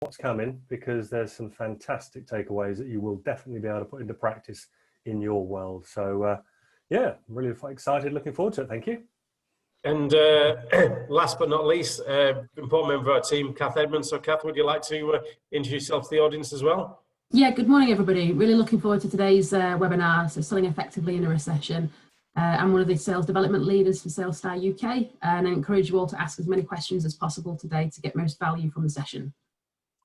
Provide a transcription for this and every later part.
what's coming, because there's some fantastic takeaways that you will definitely be able to put into practice in your world. So yeah, really excited, looking forward to it. Thank you. And last but not least, important member of our team, Kath Edmonds. So Kath, would you like to introduce yourself to the audience as well? Yeah, good morning, everybody. Really looking forward to today's webinar, so selling effectively in a recession. I'm one of the sales development leaders for SalesStar UK, and I encourage you all to ask as many questions as possible today to get most value from the session.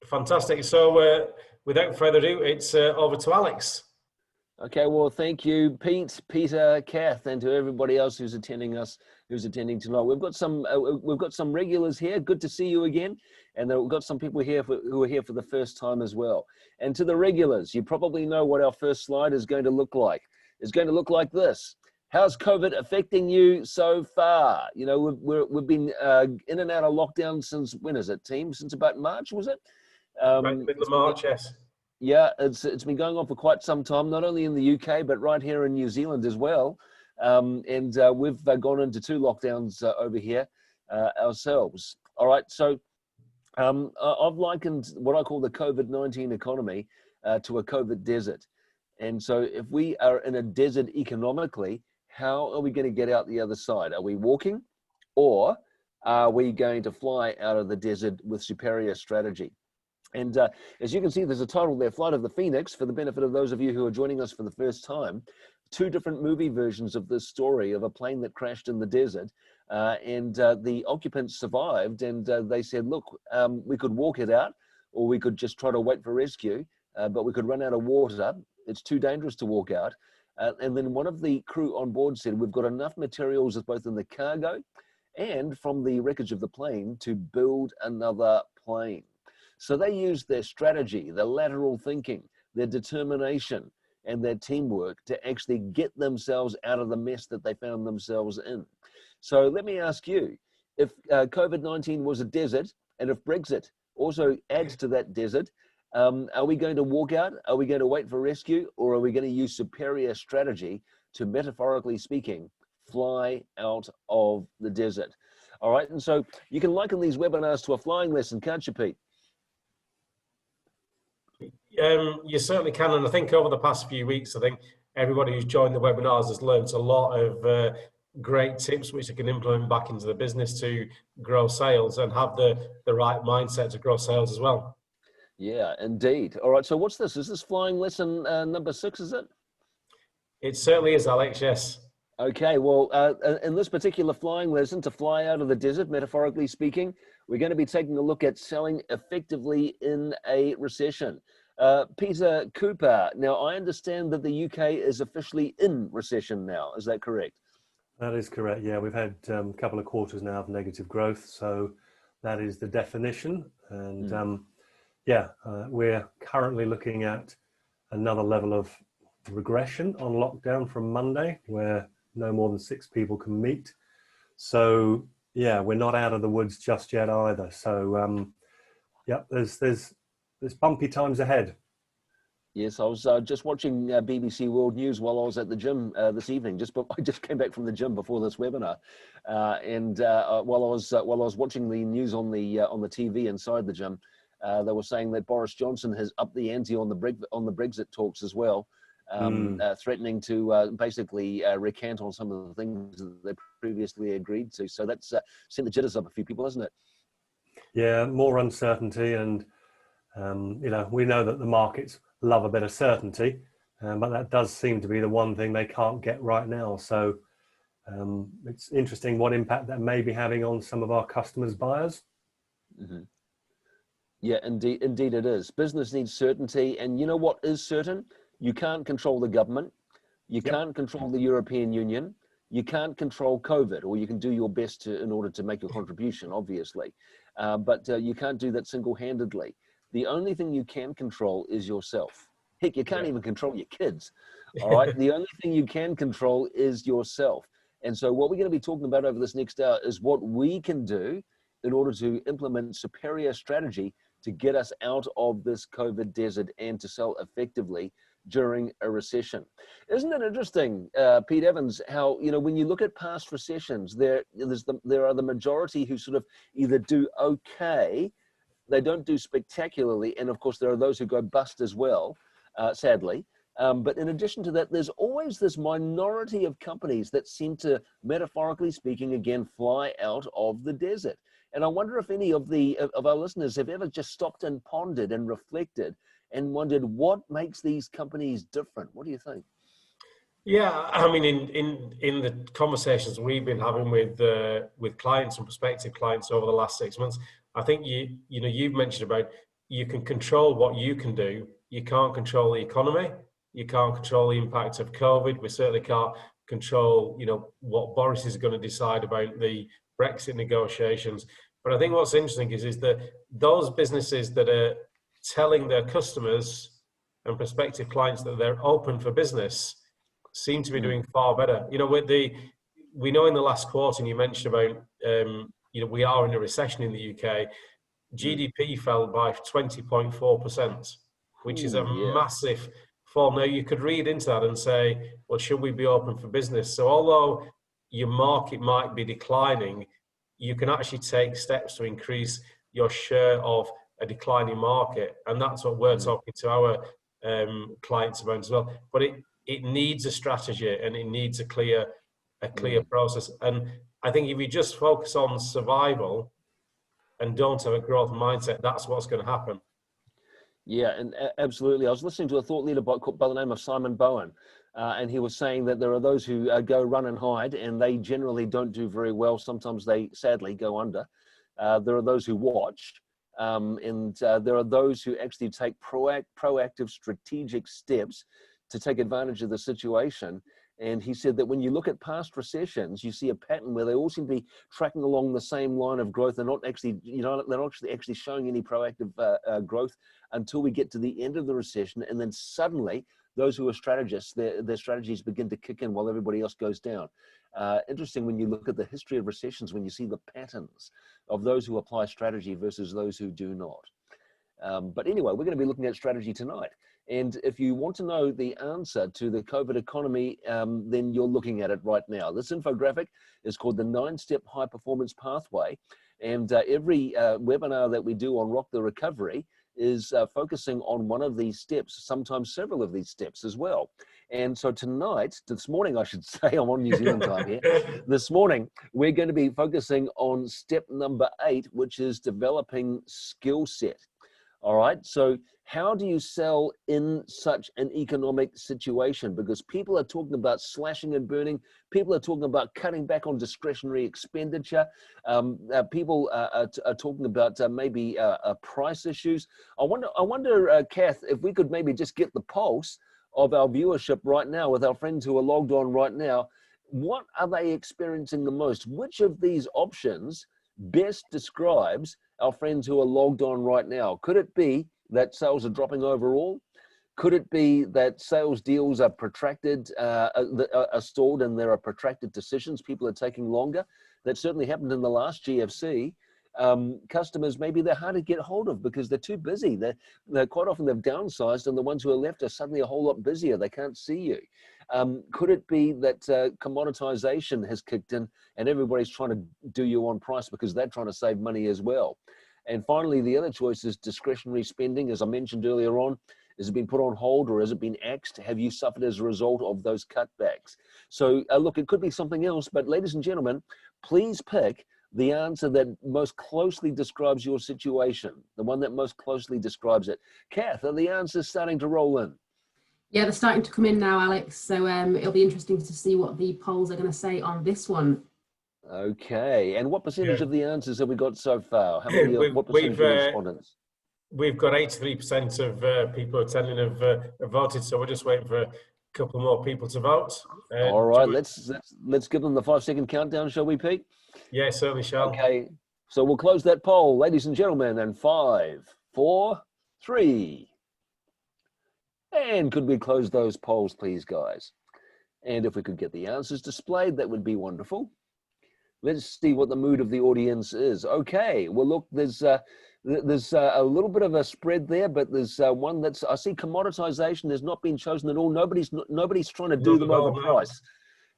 Fantastic. So without further ado, it's over to Alex. Okay, well, thank you, Pete, Peter, Kath, and to everybody else who's attending tonight. We've got some regulars here. Good to see you again, and we've got some people here who are here for the first time as well. And to the regulars, you probably know what our first slide is going to look like. It's going to look like this. How's COVID affecting you so far? You know, we've been in and out of lockdown since, when is it, team? Since about March, was it? Right, middle of March, yes. Yeah, it's been going on for quite some time, not only in the UK, but right here in New Zealand as well. And we've gone into 2 lockdowns over here ourselves. All right, so I've likened what I call the COVID-19 economy to a COVID desert. And so if we are in a desert economically, how are we going to get out the other side? Are we walking, or are we going to fly out of the desert with superior strategy? And as you can see, there's a title there, Flight of the Phoenix, for the benefit of those of you who are joining us for the first time. 2 different movie versions of this story of a plane that crashed in the desert, and the occupants survived, and they said, look, we could walk it out, or we could just try to wait for rescue, but we could run out of water. It's too dangerous to walk out. And then one of the crew on board said, we've got enough materials both in the cargo and from the wreckage of the plane to build another plane. So they used their strategy, their lateral thinking, their determination, and their teamwork to actually get themselves out of the mess that they found themselves in. So let me ask you, if COVID-19 was a desert, and if Brexit also adds to that desert, are we going to walk out? Are we going to wait for rescue? Or are we going to use superior strategy to, metaphorically speaking, fly out of the desert? All right, and so you can liken these webinars to a flying lesson, can't you, Pete? You certainly can, and I think over the past few weeks, I think everybody who's joined the webinars has learned a lot of great tips which they can implement back into the business to grow sales and have the right mindset to grow sales as well. Yeah, indeed. All right, so what's this? Is this flying lesson number 6, is it? It certainly is, Alex, yes. Okay, well, in this particular flying lesson, to fly out of the desert, metaphorically speaking, we're going to be taking a look at selling effectively in a recession. Peter Cooper, now I understand that the UK is officially in recession now. Is that correct? That is correct. Yeah, we've had a couple of quarters now of negative growth. So that is the definition. And yeah, we're currently looking at another level of regression on lockdown from Monday, where no more than 6 people can meet. So yeah, we're not out of the woods just yet either. So yeah, there's bumpy times ahead. Yes, I was just watching BBC World News while I was at the gym this evening. I just came back from the gym before this webinar, and while I was watching the news on the TV inside the gym, they were saying that Boris Johnson has upped the ante on the Brexit talks as well, threatening to basically recant on some of the things that they previously agreed to. So that's sent the jitters up a few people, hasn't it? Yeah, more uncertainty, and you know, we know that the markets love a bit of certainty, but that does seem to be the one thing they can't get right now. So it's interesting what impact that may be having on some of our customers' buyers. Mm-hmm. Yeah, indeed it is. Business needs certainty, and you know what is certain? You can't control the government, you can't control the European Union, you can't control COVID, or you can do your best in order to make your contribution, obviously, but you can't do that single-handedly. The only thing you can control is yourself. Heck, you can't even control your kids, all right? The only thing you can control is yourself. And so what we're going to be talking about over this next hour is what we can do in order to implement superior strategy to get us out of this COVID desert and to sell effectively during a recession. Isn't it interesting, Pete Evans, how, you know, when you look at past recessions, there are the majority who sort of either do okay they don't do spectacularly. And of course, there are those who go bust as well, sadly. But in addition to that, there's always this minority of companies that seem to, metaphorically speaking, again, fly out of the desert. And I wonder if any of our listeners have ever just stopped and pondered and reflected and wondered what makes these companies different. What do you think? Yeah, I mean, in the conversations we've been having with clients and prospective clients over the last 6 months, I think you've mentioned about you can control what you can do. You can't control the economy. You can't control the impact of COVID. We certainly can't control, what Boris is going to decide about the Brexit negotiations. But I think what's interesting is that those businesses that are telling their customers and prospective clients that they're open for business seem to be doing far better. We know in the last quarter, and you mentioned about, we are in a recession in the UK. GDP fell by 20.4%, which is a massive fall. Now, you could read into that and say, well, should we be open for business? So although your market might be declining, you can actually take steps to increase your share of a declining market. And that's what we're talking to our clients about as well. But it needs a strategy and it needs a clear process. And I think if you just focus on survival and don't have a growth mindset, that's what's going to happen. Yeah, and absolutely. I was listening to a thought leader by the name of Simon Bowen, and he was saying that there are those who go run and hide, and they generally don't do very well. Sometimes they sadly go under. There are those who watch, and there are those who actually take proactive strategic steps to take advantage of the situation. And he said that when you look at past recessions, you see a pattern where they all seem to be tracking along the same line of growth. They're not actually, they're not actually showing any proactive growth until we get to the end of the recession. And then suddenly, those who are strategists, their strategies begin to kick in while everybody else goes down. Interesting when you look at the history of recessions, when you see the patterns of those who apply strategy versus those who do not. But anyway, we're going to be looking at strategy tonight. And if you want to know the answer to the COVID economy, then you're looking at it right now. This infographic is called the 9-Step High Performance Pathway. And every webinar that we do on Rock the Recovery is focusing on one of these steps, sometimes several of these steps as well. And so this morning, I should say, I'm on New Zealand time here. This morning, we're going to be focusing on step number 8, which is developing skill set. All right, so how do you sell in such an economic situation? Because people are talking about slashing and burning. People are talking about cutting back on discretionary expenditure. People are talking about maybe price issues. I wonder, Kath, if we could maybe just get the pulse of our viewership right now with our friends who are logged on right now. What are they experiencing the most? Which of these options best describes our friends who are logged on right now? Could it be that sales are dropping overall? Could it be that sales deals are protracted, are stalled, and there are protracted decisions? People are taking longer. That certainly happened in the last GFC. Customers, maybe they're hard to get hold of because they're too busy. They're quite often they've downsized, and the ones who are left are suddenly a whole lot busier. They can't see you. Could it be that commoditization has kicked in and everybody's trying to do you on price because they're trying to save money as well? And finally, the other choice is discretionary spending. As I mentioned earlier on, has it been put on hold or has it been axed? Have you suffered as a result of those cutbacks? So look, it could be something else, but ladies and gentlemen, please pick the answer that most closely describes your situation, the one that most closely describes it. Kath, are the answers starting to roll in? Yeah, they're starting to come in now, Alex. So it'll be interesting to see what the polls are going to say on this one. Okay, and what percentage of the answers have we got so far? How many? What percentage of respondents? We've got 83% of people attending have voted, so we're just waiting for a couple more people to vote. All right, let's give them the 5-second countdown, shall we, Pete? Yeah, certainly shall. Okay, so we'll close that poll, ladies and gentlemen, and 5, 4, 3. And could we close those polls, please, guys? And if we could get the answers displayed, that would be wonderful. Let's see what the mood of the audience is. Okay, well, look, there's a little bit of a spread there, but there's one that's, I see commoditization has not been chosen at all. Nobody's trying to do them over price.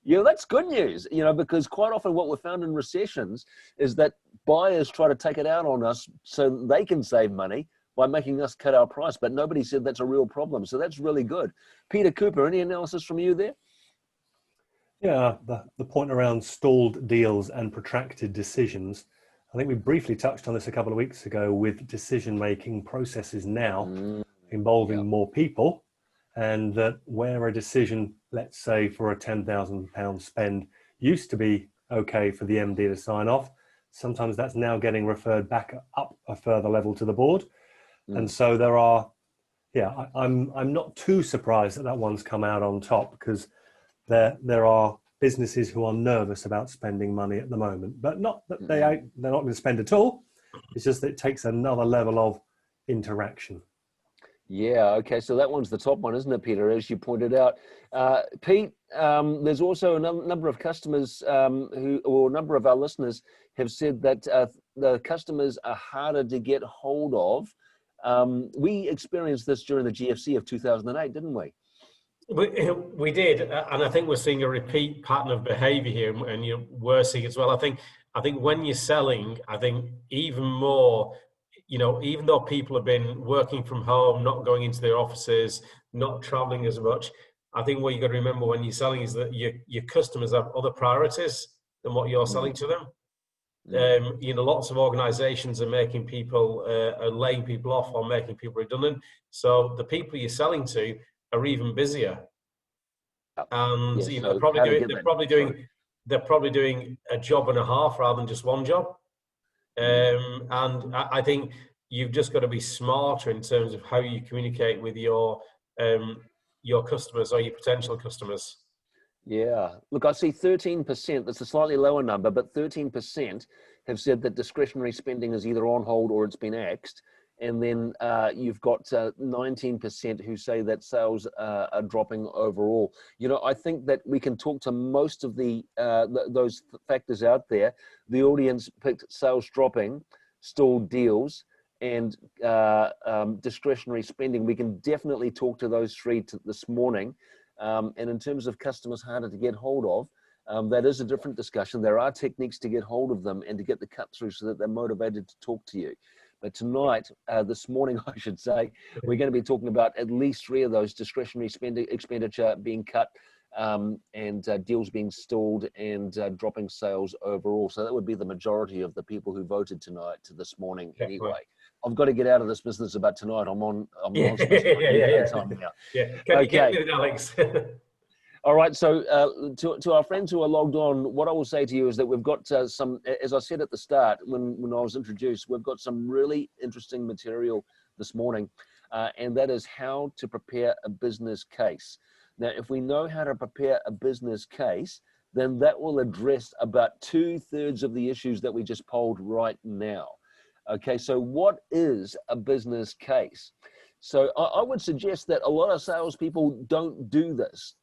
Yeah, that's good news, you know, because quite often what we've found in recessions is that buyers try to take it out on us so they can save money by making us cut our price, but nobody said that's a real problem. So that's really good. Peter Cooper, any analysis from you there? Yeah, the point around stalled deals and protracted decisions. I think we briefly touched on this a couple of weeks ago with decision-making processes now involving more people, and that where a decision, let's say for a £10,000 spend, used to be okay for the MD to sign off, sometimes that's now getting referred back up a further level to the board. And so there are, I'm not too surprised that that one's come out on top, because there are businesses who are nervous about spending money at the moment, but not that they're not going to spend at all. It's just that it takes another level of interaction. Yeah, okay, so that one's the top one, isn't it, Peter, as you pointed out. Pete, there's also a number of customers or a number of our listeners have said that the customers are harder to get hold of. We experienced this during the GFC of 2008, didn't we? We did, and I think we're seeing a repeat pattern of behaviour here, and we're seeing it as well. I think when you're selling, I think even more, even though people have been working from home, not going into their offices, not travelling as much, I think what you got to remember when you're selling is that your customers have other priorities than what you're selling to them. Lots of organisations are making people, are laying people off or making people redundant. So the people you're selling to are even busier, and they're probably doing a job and a half rather than just one job. And I think you've just got to be smarter in terms of how you communicate with your customers or your potential customers. Yeah, look, I see 13%. That's a slightly lower number, but 13% have said that discretionary spending is either on hold or it's been axed. And then you've got 19% who say that sales are dropping overall. I think that we can talk to most of those factors out there. The audience picked sales dropping, stalled deals, and discretionary spending. We can definitely talk to those three this morning. And in terms of customers harder to get hold of, that is a different discussion. There are techniques to get hold of them and to get the cut through so that they're motivated to talk to you. But tonight, this morning, I should say, we're going to be talking about at least three of those: discretionary expenditure being cut, and deals being stalled, and dropping sales overall. So that would be the majority of the people who voted tonight to this morning anyway. I've got to get out of this business about tonight. I'm on special time now. Can you get it, Alex? All right, so to our friends who are logged on, what I will say to you is that we've got some, as I said at the start when I was introduced, we've got some really interesting material this morning, and that is how to prepare a business case. Now, if we know how to prepare a business case, then that will address about 2/3 of the issues that we just polled right now. Okay, so what is a business case? So I would suggest that a lot of salespeople don't do this.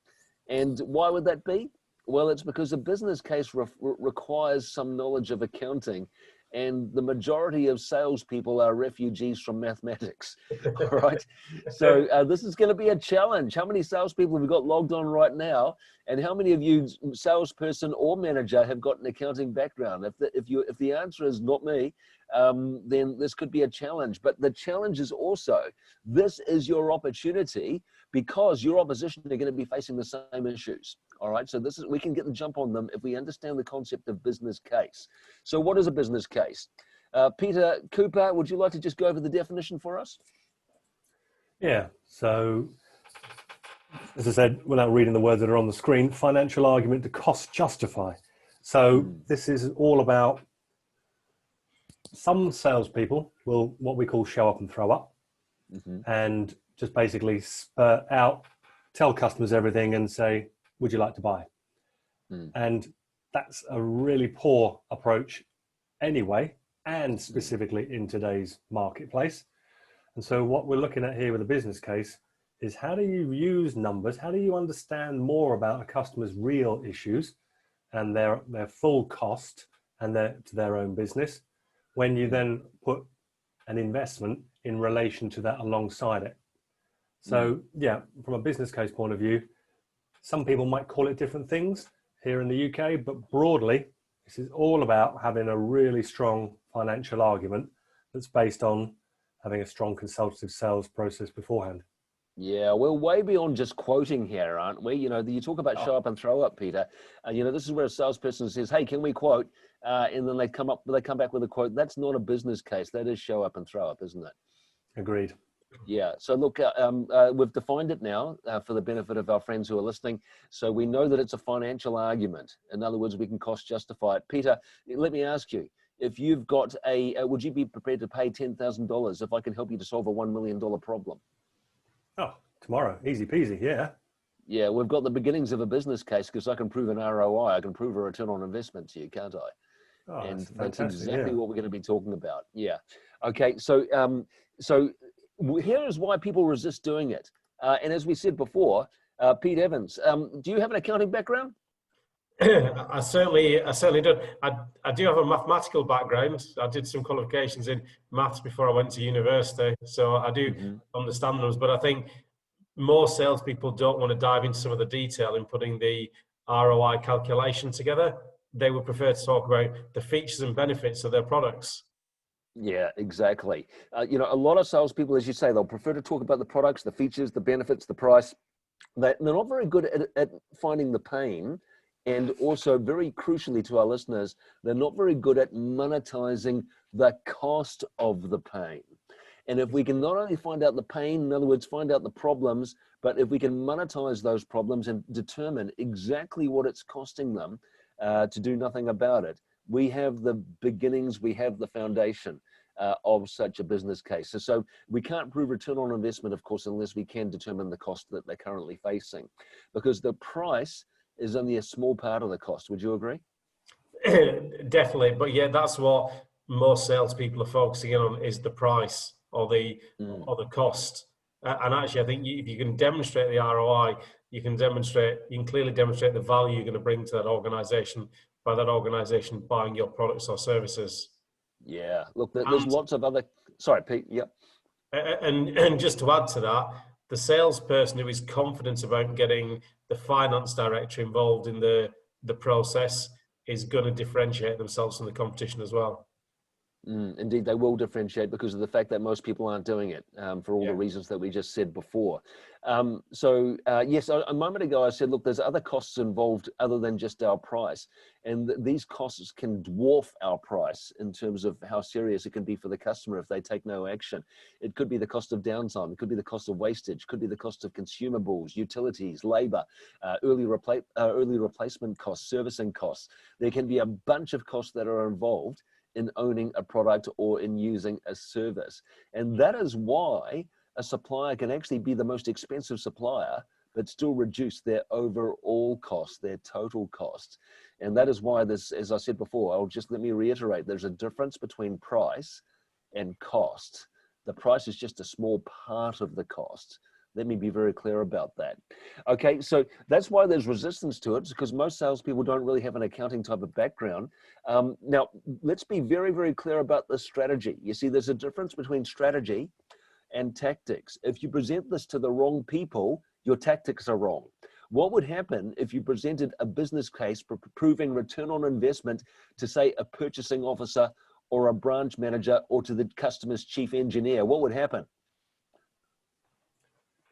And why would that be? Well, it's because a business case requires some knowledge of accounting, and the majority of salespeople are refugees from mathematics. All right. So this is going to be a challenge. How many salespeople have we got logged on right now? And how many of you, salesperson or manager, have got an accounting background? If the answer is not me, then this could be a challenge. But the challenge is also, this is your opportunity, because your opposition are going to be facing the same issues. All right, so we can get the jump on them if we understand the concept of business case. So what is a business case? Peter Cooper, would you like to just go over the definition for us? Yeah, so as I said, without reading the words that are on the screen, financial argument to cost justify. So this is all about, some salespeople will what we call show up and throw up, and just basically spurt out, tell customers everything and say, would you like to buy? And that's a really poor approach anyway, and specifically in today's marketplace. And so what we're looking at here with a business case is, how do you use numbers? How do you understand more about a customer's real issues and their full cost and to their own business, when you then put an investment in relation to that alongside it? So yeah, from a business case point of view, some people might call it different things. here in the UK, but broadly, this is all about having a really strong financial argument that's based on having a strong consultative sales process beforehand. Yeah, we're way beyond just quoting here, aren't we? You know, you talk about show up and throw up, Peter. You know, this is where a salesperson says, "Hey, can we quote?" And then they come back with a quote. That's not a business case. That is show up and throw up, isn't it? Agreed. Yeah. So look, we've defined it now for the benefit of our friends who are listening. So we know that it's a financial argument. In other words, we can cost justify it. Peter, let me ask you: if you've got would you be prepared to pay $10,000 if I can help you to solve a $1 million problem? Oh, tomorrow, easy peasy, yeah. Yeah, we've got the beginnings of a business case because I can prove an ROI, I can prove a return on investment to you, can't I? Oh, And that's exactly what we're going to be talking about. Yeah. Okay. So, here is why people resist doing it. And as we said before, Pete Evans, do you have an accounting background? I certainly do. I do have a mathematical background. I did some qualifications in maths before I went to university, so I do understand those. But I think more salespeople don't want to dive into some of the detail in putting the ROI calculation together. They would prefer to talk about the features and benefits of their products. Yeah, exactly. You know, a lot of salespeople, as you say, they'll prefer to talk about the products, the features, the benefits, the price. They're not very good at finding the pain. And also, very crucially to our listeners, they're not very good at monetizing the cost of the pain. And if we can not only find out the pain, in other words, find out the problems, but if we can monetize those problems and determine exactly what it's costing them to do nothing about it, we have the beginnings, we have the foundation of such a business case. So we can't prove return on investment, of course, unless we can determine the cost that they're currently facing, because the price is only a small part of the cost. Would you agree? Definitely, but yeah, that's what most salespeople are focusing in on, is the price or the cost. And actually, I think if you can demonstrate the ROI, you can clearly demonstrate the value you're going to bring to that organization by that organization buying your products or services. Yeah, look, there's lots of other. Sorry, Pete. Yep. And just to add to that, the salesperson who is confident about getting the finance director involved in the process is going to differentiate themselves from the competition as well. Indeed, they will differentiate because of the fact that most people aren't doing it for all the reasons that we just said before. Yes, a moment ago I said, look, there's other costs involved other than just our price. And these costs can dwarf our price in terms of how serious it can be for the customer if they take no action. It could be the cost of downtime. It could be the cost of wastage. It could be the cost of consumables, utilities, labor, early replacement costs, servicing costs. There can be a bunch of costs that are involved in owning a product or in using a service. And that is why a supplier can actually be the most expensive supplier, but still reduce their overall cost, their total cost. And that is why this, as I said before, let me reiterate, there's a difference between price and cost. The price is just a small part of the cost. Let me be very clear about that. Okay, so that's why there's resistance to it, because most salespeople don't really have an accounting type of background. Now, let's be very, very clear about the strategy. You see, there's a difference between strategy and tactics. If you present this to the wrong people, your tactics are wrong. What would happen if you presented a business case for proving return on investment to, say, a purchasing officer or a branch manager or to the customer's chief engineer? What would happen?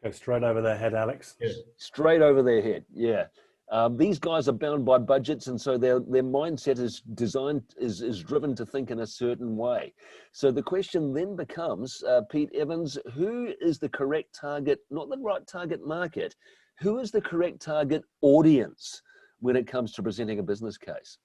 Go straight over their head, Alex. Yeah. Straight over their head, yeah. These guys are bound by budgets, and so their mindset is driven to think in a certain way. So the question then becomes, Pete Evans, who is the correct target, not the right target market, who is the correct target audience when it comes to presenting a business case?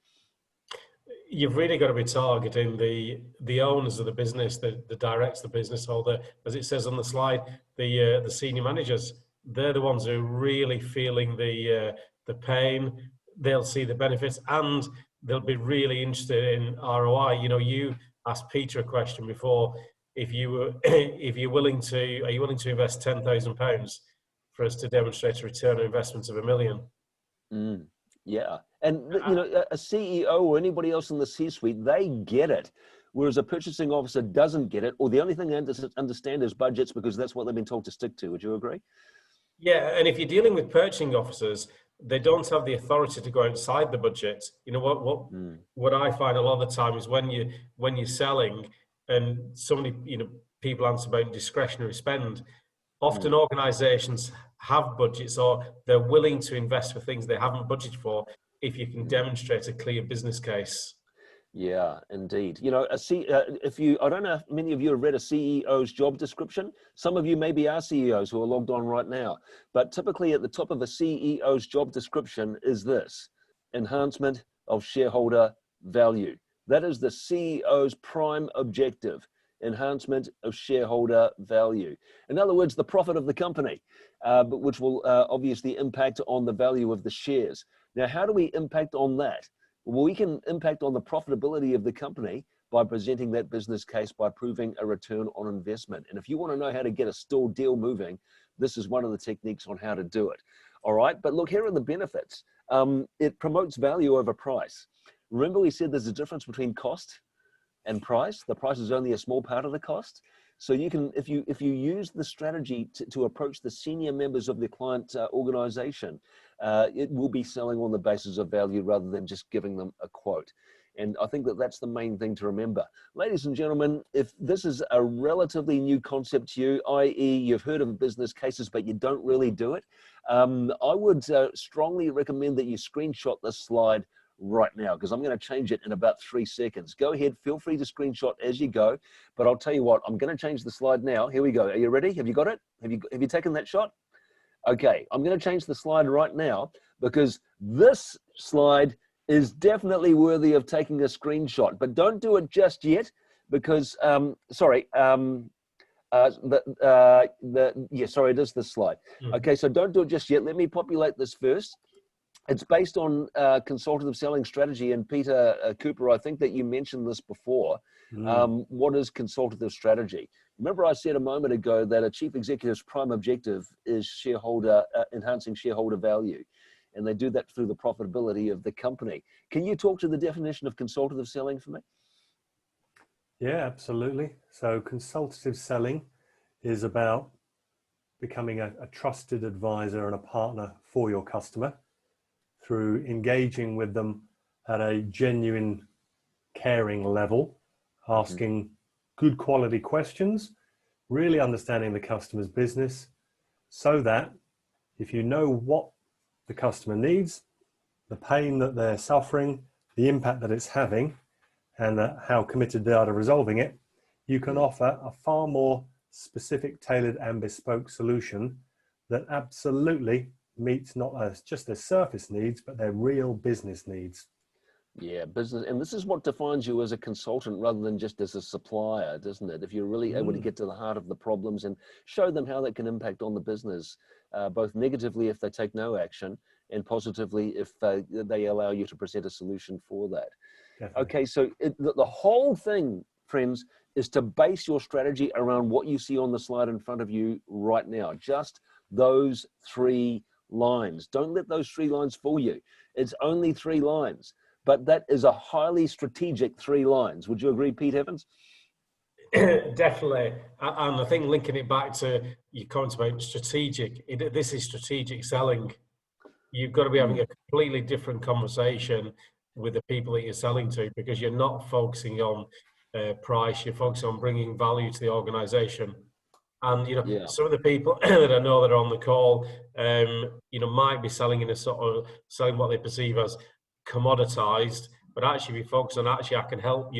You've really got to be targeting the owners of the business, the directors of the business, or as it says on the slide, the senior managers. They're the ones who are really feeling the pain. They'll see the benefits, and they'll be really interested in ROI. You know, you asked Peter a question before. Are you willing to invest £10,000 for us to demonstrate a return on investment of $1 million? Yeah. And you know, a CEO or anybody else in the C-suite, they get it. Whereas a purchasing officer doesn't get it, or the only thing they understand is budgets because that's what they've been told to stick to. Would you agree? Yeah, and if you're dealing with purchasing officers, they don't have the authority to go outside the budget. You know what I find a lot of the time is when you're selling and somebody, people answer about discretionary spend. Often organizations have budgets, or they're willing to invest for things they haven't budgeted for if you can demonstrate a clear business case. Yeah, indeed. I don't know if many of you have read a CEO's job description. Some of you maybe are CEOs who are logged on right now, but typically at the top of a CEO's job description is this: enhancement of shareholder value. That is the CEO's prime objective: enhancement of shareholder value. In other words, the profit of the company, but which will obviously impact on the value of the shares. Now, how do we impact on that? Well, we can impact on the profitability of the company by presenting that business case, by proving a return on investment. And if you want to know how to get a stalled deal moving, this is one of the techniques on how to do it. All right, but look, here are the benefits. It promotes value over price. Remember, we said there's a difference between cost and price. The price is only a small part of the cost. So you can, if you use the strategy to approach the senior members of the client organization, it will be selling on the basis of value rather than just giving them a quote. And I think that that's the main thing to remember. Ladies and gentlemen, if this is a relatively new concept to you, i.e. you've heard of business cases, but you don't really do it, I would strongly recommend that you screenshot this slide right now, because I'm going to change it in about 3 seconds. Go ahead, feel free to screenshot as you go, but I'll tell you what, I'm going to change the slide now. Here we go. Are you ready? Have you got it? Have you taken that shot? Okay, I'm going to change the slide right now, because this slide is definitely worthy of taking a screenshot, but don't do it just yet, because sorry, it is this slide. Okay, so don't do it just yet. Let me populate this first. It's based on consultative selling strategy. And Peter Cooper, I think that you mentioned this before. What is consultative strategy? Remember, I said a moment ago that a chief executive's prime objective is enhancing shareholder value. And they do that through the profitability of the company. Can you talk to the definition of consultative selling for me? Yeah, absolutely. So consultative selling is about becoming a trusted advisor and a partner for your customer, through engaging with them at a genuine, caring level, asking good quality questions, really understanding the customer's business, so that if you know what the customer needs, the pain that they're suffering, the impact that it's having, and how committed they are to resolving it, you can offer a far more specific, tailored and bespoke solution that absolutely meets not just their surface needs, but their real business needs. Yeah, business, and this is what defines you as a consultant rather than just as a supplier, doesn't it? If you're really able to get to the heart of the problems and show them how that can impact on the business, both negatively if they take no action, and positively if they allow you to present a solution for that. Definitely. Okay, so the whole thing, friends, is to base your strategy around what you see on the slide in front of you right now. Just those 3 lines. Don't let those 3 lines fool you. It's only 3 lines, but that is a highly strategic 3 lines. Would you agree, Pete Evans? Definitely. And I think linking it back to your comments about strategic, this is strategic selling. You've got to be having a completely different conversation with the people that you're selling to, because you're not focusing on price, you're focusing on bringing value to the organization. And some of the people that I know that are on the call, might be selling in a sort of selling what they perceive as commoditized, but actually we focus on I can help,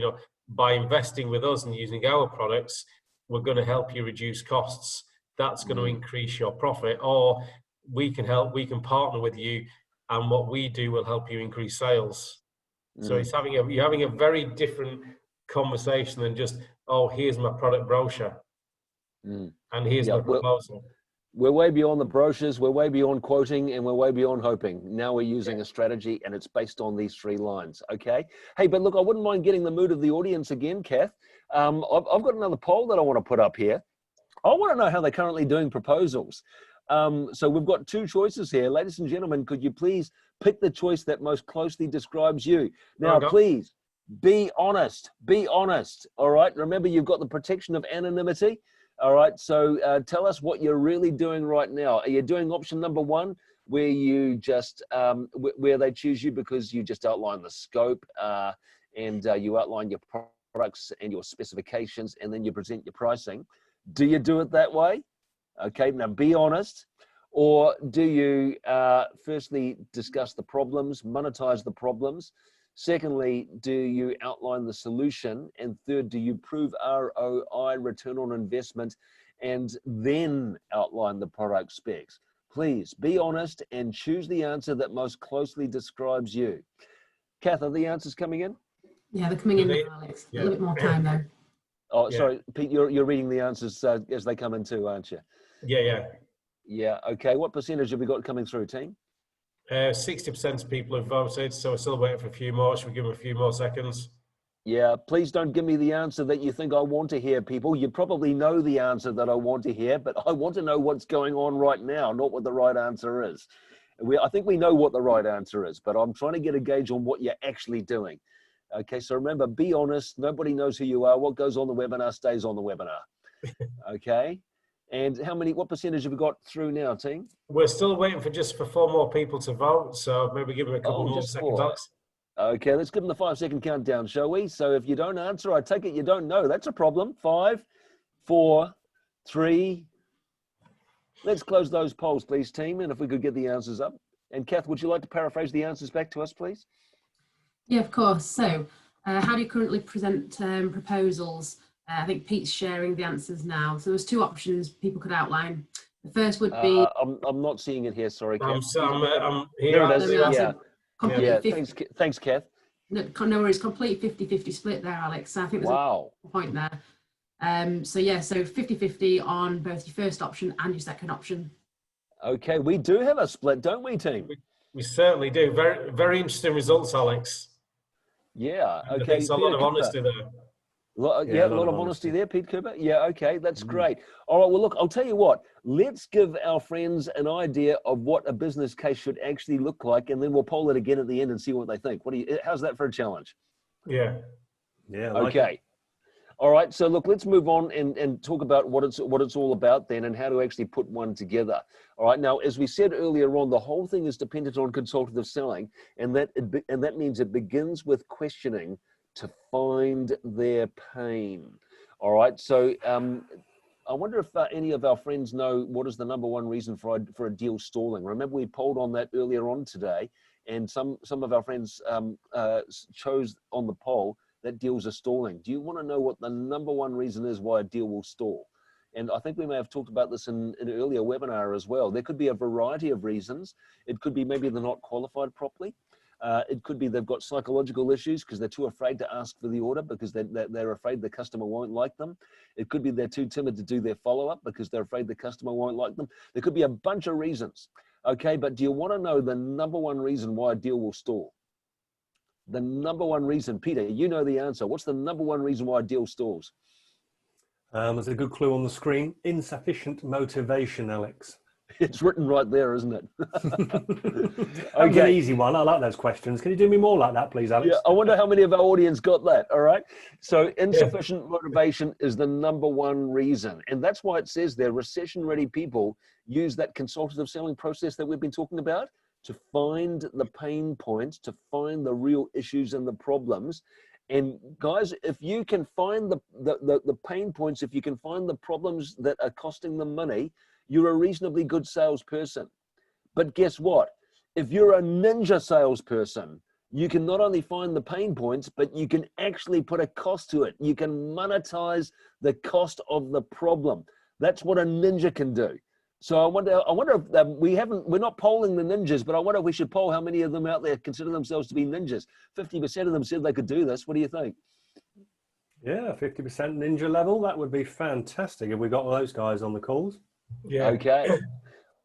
by investing with us and using our products, we're going to help you reduce costs. That's going to increase your profit, or we can partner with you, and what we do will help you increase sales. So it's you're having a very different conversation than just, oh, here's my product brochure. And here's my proposal. We're way beyond the brochures, we're way beyond quoting, and we're way beyond hoping. Now we're using a strategy, and it's based on these 3 lines, okay? Hey, but look, I wouldn't mind getting the mood of the audience again, Kath. I've got another poll that I want to put up here. I want to know how they're currently doing proposals. So we've got 2 choices here. Ladies and gentlemen, could you please pick the choice that most closely describes you? Now, please, be honest, all right? Remember, you've got the protection of anonymity. All right, so tell us what you're really doing right now. Are you doing option number 1, where you just where they choose you because you just outline the scope and you outline your products and your specifications, and then you present your pricing. Do you do it that way? Okay, now be honest. Or do you firstly discuss the problems, monetize the problems? Secondly, do you outline the solution? And third, do you prove ROI, return on investment, and then outline the product specs? Please be honest and choose the answer that most closely describes you. Kath, are the answers coming in? Yeah, they're coming in now, Alex. A little bit more time though. Oh, sorry, Pete, you're reading the answers as they come in too, aren't you? Yeah. Yeah, okay. What percentage have we got coming through, team? 60% of people have voted, so we're still waiting for a few more. Should we give them a few more seconds? Yeah, please don't give me the answer that you think I want to hear, people. You probably know the answer that I want to hear, but I want to know what's going on right now, not what the right answer is. I think we know what the right answer is, but I'm trying to get a gauge on what you're actually doing. Okay, so remember, be honest. Nobody knows who you are. What goes on the webinar stays on the webinar. Okay? And what percentage have we got through now, team? We're still waiting for 4 more people to vote, so maybe give them a couple more seconds, Alex. Okay, let's give them the 5-second countdown, shall we? So if you don't answer, I take it you don't know. That's a problem. 5, 4, 3. Let's close those polls, please, team, and if we could get the answers up. And Kath, would you like to paraphrase the answers back to us, please? Yeah, of course. So how do you currently present proposals? I think Pete's sharing the answers now. So there's 2 options people could outline. The first would be... I'm not seeing it here, sorry, Kath. I'm here. There it is, yeah. Yeah, thanks, Kath. No worries, complete 50-50 split there, Alex. So I think there's a point there. So yeah, so 50-50 on both your first option and your second option. Okay, we do have a split, don't we, team? We certainly do. Very, very interesting results, Alex. Yeah, okay. There's a lot of honesty there. A lot of honesty there, Pete Cooper. Yeah, okay, that's great. All right, well, look, I'll tell you what. Let's give our friends an idea of what a business case should actually look like, and then we'll poll it again at the end and see what they think. How's that for a challenge? Yeah. Yeah. Okay. All right, so look, let's move on and talk about what it's all about then and how to actually put one together. All right, now, as we said earlier on, the whole thing is dependent on consultative selling, and that means it begins with questioning to find their pain. All right, so I wonder if any of our friends know what is the #1 reason for a deal stalling. Remember, we polled on that earlier on today, and some of our friends chose on the poll that deals are stalling. Do you want to know what the #1 reason is why a deal will stall? And I think we may have talked about this in an earlier webinar as well. There could be a variety of reasons. It could be maybe they're not qualified properly. It could be they've got psychological issues because they're too afraid to ask for the order because they're afraid the customer won't like them. It could be they're too timid to do their follow-up because they're afraid the customer won't like them. There could be a bunch of reasons. Okay, but do you want to know the #1 reason why a deal will stall? The #1 reason, Peter, you know the answer. What's the #1 reason why a deal stalls? There's a good clue on the screen. Insufficient motivation, Alex. It's written right there, isn't it? That was an easy one. I like those questions. Can you do me more like that, please, Alex? Yeah, I wonder how many of our audience got that. All right. So insufficient motivation is the #1 reason. And that's why it says there, recession-ready people use that consultative selling process that we've been talking about to find the pain points, to find the real issues and the problems. And guys, if you can find the pain points, if you can find the problems that are costing them money, you're a reasonably good salesperson. But guess what? If you're a ninja salesperson, you can not only find the pain points, but you can actually put a cost to it. You can monetize the cost of the problem. That's what a ninja can do. So I wonder if we're not polling the ninjas, but I wonder if we should poll how many of them out there consider themselves to be ninjas. 50% of them said they could do this. What do you think? Yeah, 50% ninja level. That would be fantastic if we got those guys on the calls. Yeah. Okay.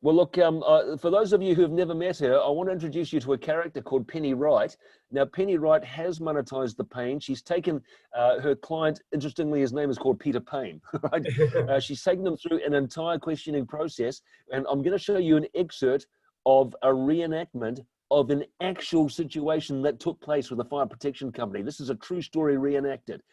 Well, look, for those of you who have never met her, I want to introduce you to a character called Penny Wright. Now, Penny Wright has monetized the pain. She's taken her client, interestingly, his name is called Peter Payne, right? She's taken them through an entire questioning process, and I'm going to show you an excerpt of a reenactment of an actual situation that took place with a fire protection company. This is a true story reenacted.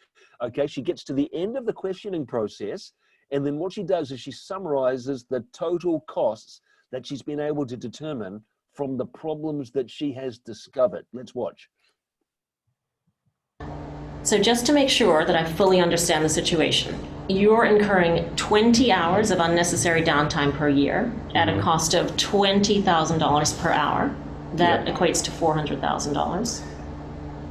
Okay, she gets to the end of the questioning process, and then what she does is she summarizes the total costs that she's been able to determine from the problems that she has discovered. Let's watch. So just to make sure that I fully understand the situation, you're incurring 20 hours of unnecessary downtime per year at a cost of $20,000 per hour. That equates to $400,000.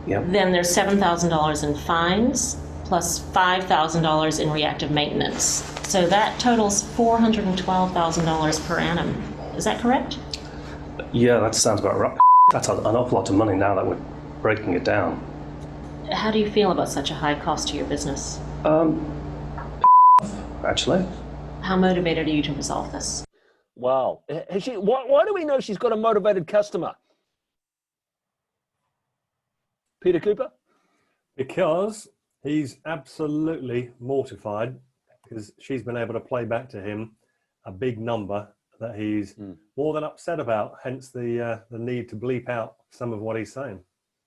Yep. Then there's $7,000 in fines plus $5,000 in reactive maintenance. So that totals $412,000 per annum. Is that correct? Yeah, that sounds about right. That's an awful lot of money now that we're breaking it down. How do you feel about such a high cost to your business? Actually. How motivated are you to resolve this? Wow. Has she, why do we know she's got a motivated customer? Peter Cooper? Because he's absolutely mortified because she's been able to play back to him a big number that he's more than upset about, hence the need to bleep out some of what he's saying.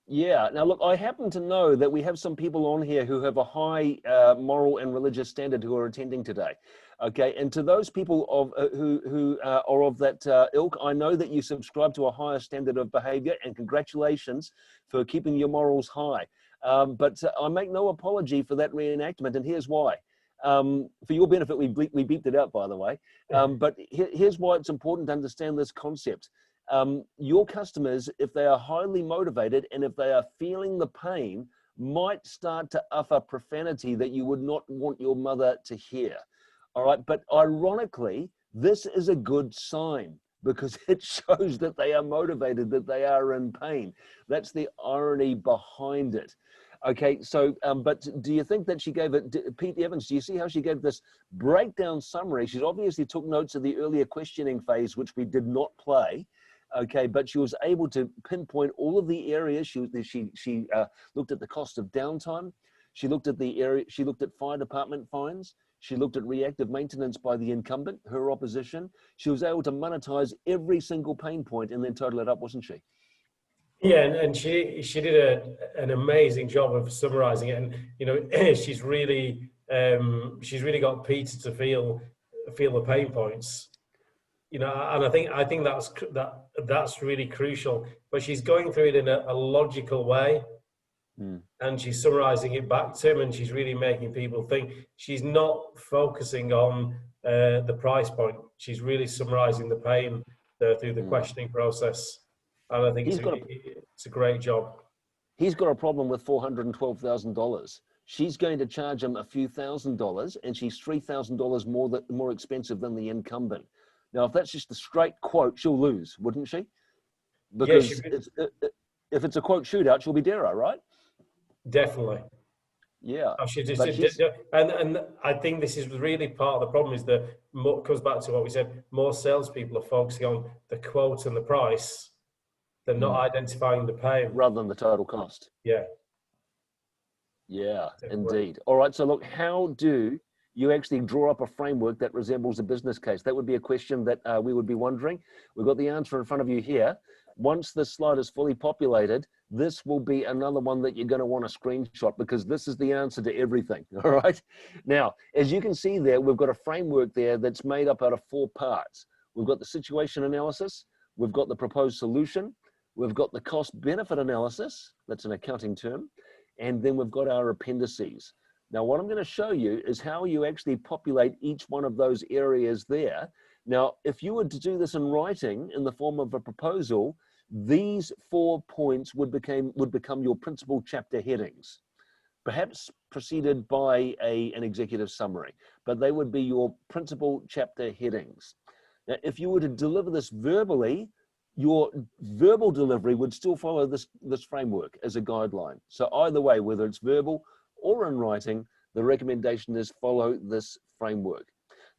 Yeah. Now, look, I happen to know that we have some people on here who have a high moral and religious standard who are attending today. Okay. And to those people who are of that ilk, I know that you subscribe to a higher standard of behavior, and congratulations for keeping your morals high. But I make no apology for that reenactment, and here's why. For your benefit, we beeped it out, by the way. But here's why it's important to understand this concept. Your customers, if they are highly motivated and if they are feeling the pain, might start to utter profanity that you would not want your mother to hear. All right. But ironically, this is a good sign because it shows that they are motivated, that they are in pain. That's the irony behind it. Okay, so, but do you think that she gave it, Pete Evans, do you see how she gave this breakdown summary? She's obviously took notes of the earlier questioning phase, which we did not play. Okay, but she was able to pinpoint all of the areas. She looked at the cost of downtime. She looked at the area. She looked at fire department fines. She looked at reactive maintenance by the incumbent, her opposition. She was able to monetize every single pain point and then total it up, wasn't she? Yeah, and she did an amazing job of summarizing it, and you know she's really got Peter to feel the pain points. You know, and I think that's really crucial. But she's going through it in a logical way, and she's summarizing it back to him, and she's really making people think. She's not focusing on the price point. She's really summarizing the pain through the questioning process, and I think it's a great job. He's got a problem with $412,000. She's going to charge him a few $1,000s, and she's $3,000 more expensive Mm. than the incumbent. Now, if that's just a straight quote, she'll lose, wouldn't she? Because if it's a quote shootout, she'll be dearer, right? Definitely. Yeah. And I think this is really part of the problem is that it comes back to what we said, more salespeople are focusing on the quote and the price. They're not identifying the pain. Rather than the total cost. Yeah. Yeah, indeed. All right, so look, how do you actually draw up a framework that resembles a business case? That would be a question that we would be wondering. We've got the answer in front of you here. Once this slide is fully populated, this will be another one that you're going to want to screenshot because this is the answer to everything, all right? Now, as you can see there, we've got a framework there that's made up out of 4 parts. We've got the situation analysis, we've got the proposed solution, we've got the cost-benefit analysis, that's an accounting term, and then we've got our appendices. Now, what I'm going to show you is how you actually populate each one of those areas there. Now, if you were to do this in writing in the form of a proposal, these 4 points would become your principal chapter headings, perhaps preceded by an executive summary, but they would be your principal chapter headings. Now, if you were to deliver this verbally, your verbal delivery would still follow this framework as a guideline. So either way, whether it's verbal or in writing, the recommendation is follow this framework.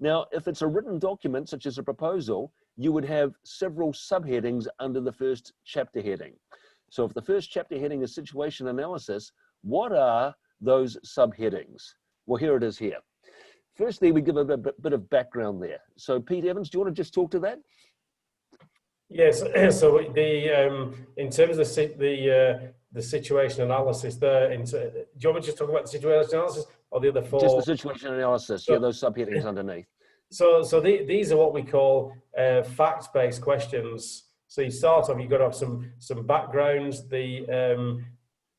Now, if it's a written document, such as a proposal, you would have several subheadings under the first chapter heading. So if the first chapter heading is situation analysis, what are those subheadings? Well, here it is here. Firstly, we give a bit of background there. So Pete Evans, do you want to just talk to that? Yes. So in terms of the situation analysis there, do you want me to just talk about the situation analysis or the other 4? Just the situation analysis, yeah, those subheadings underneath. These are what we call fact-based questions. So you start off, you've got to have some backgrounds,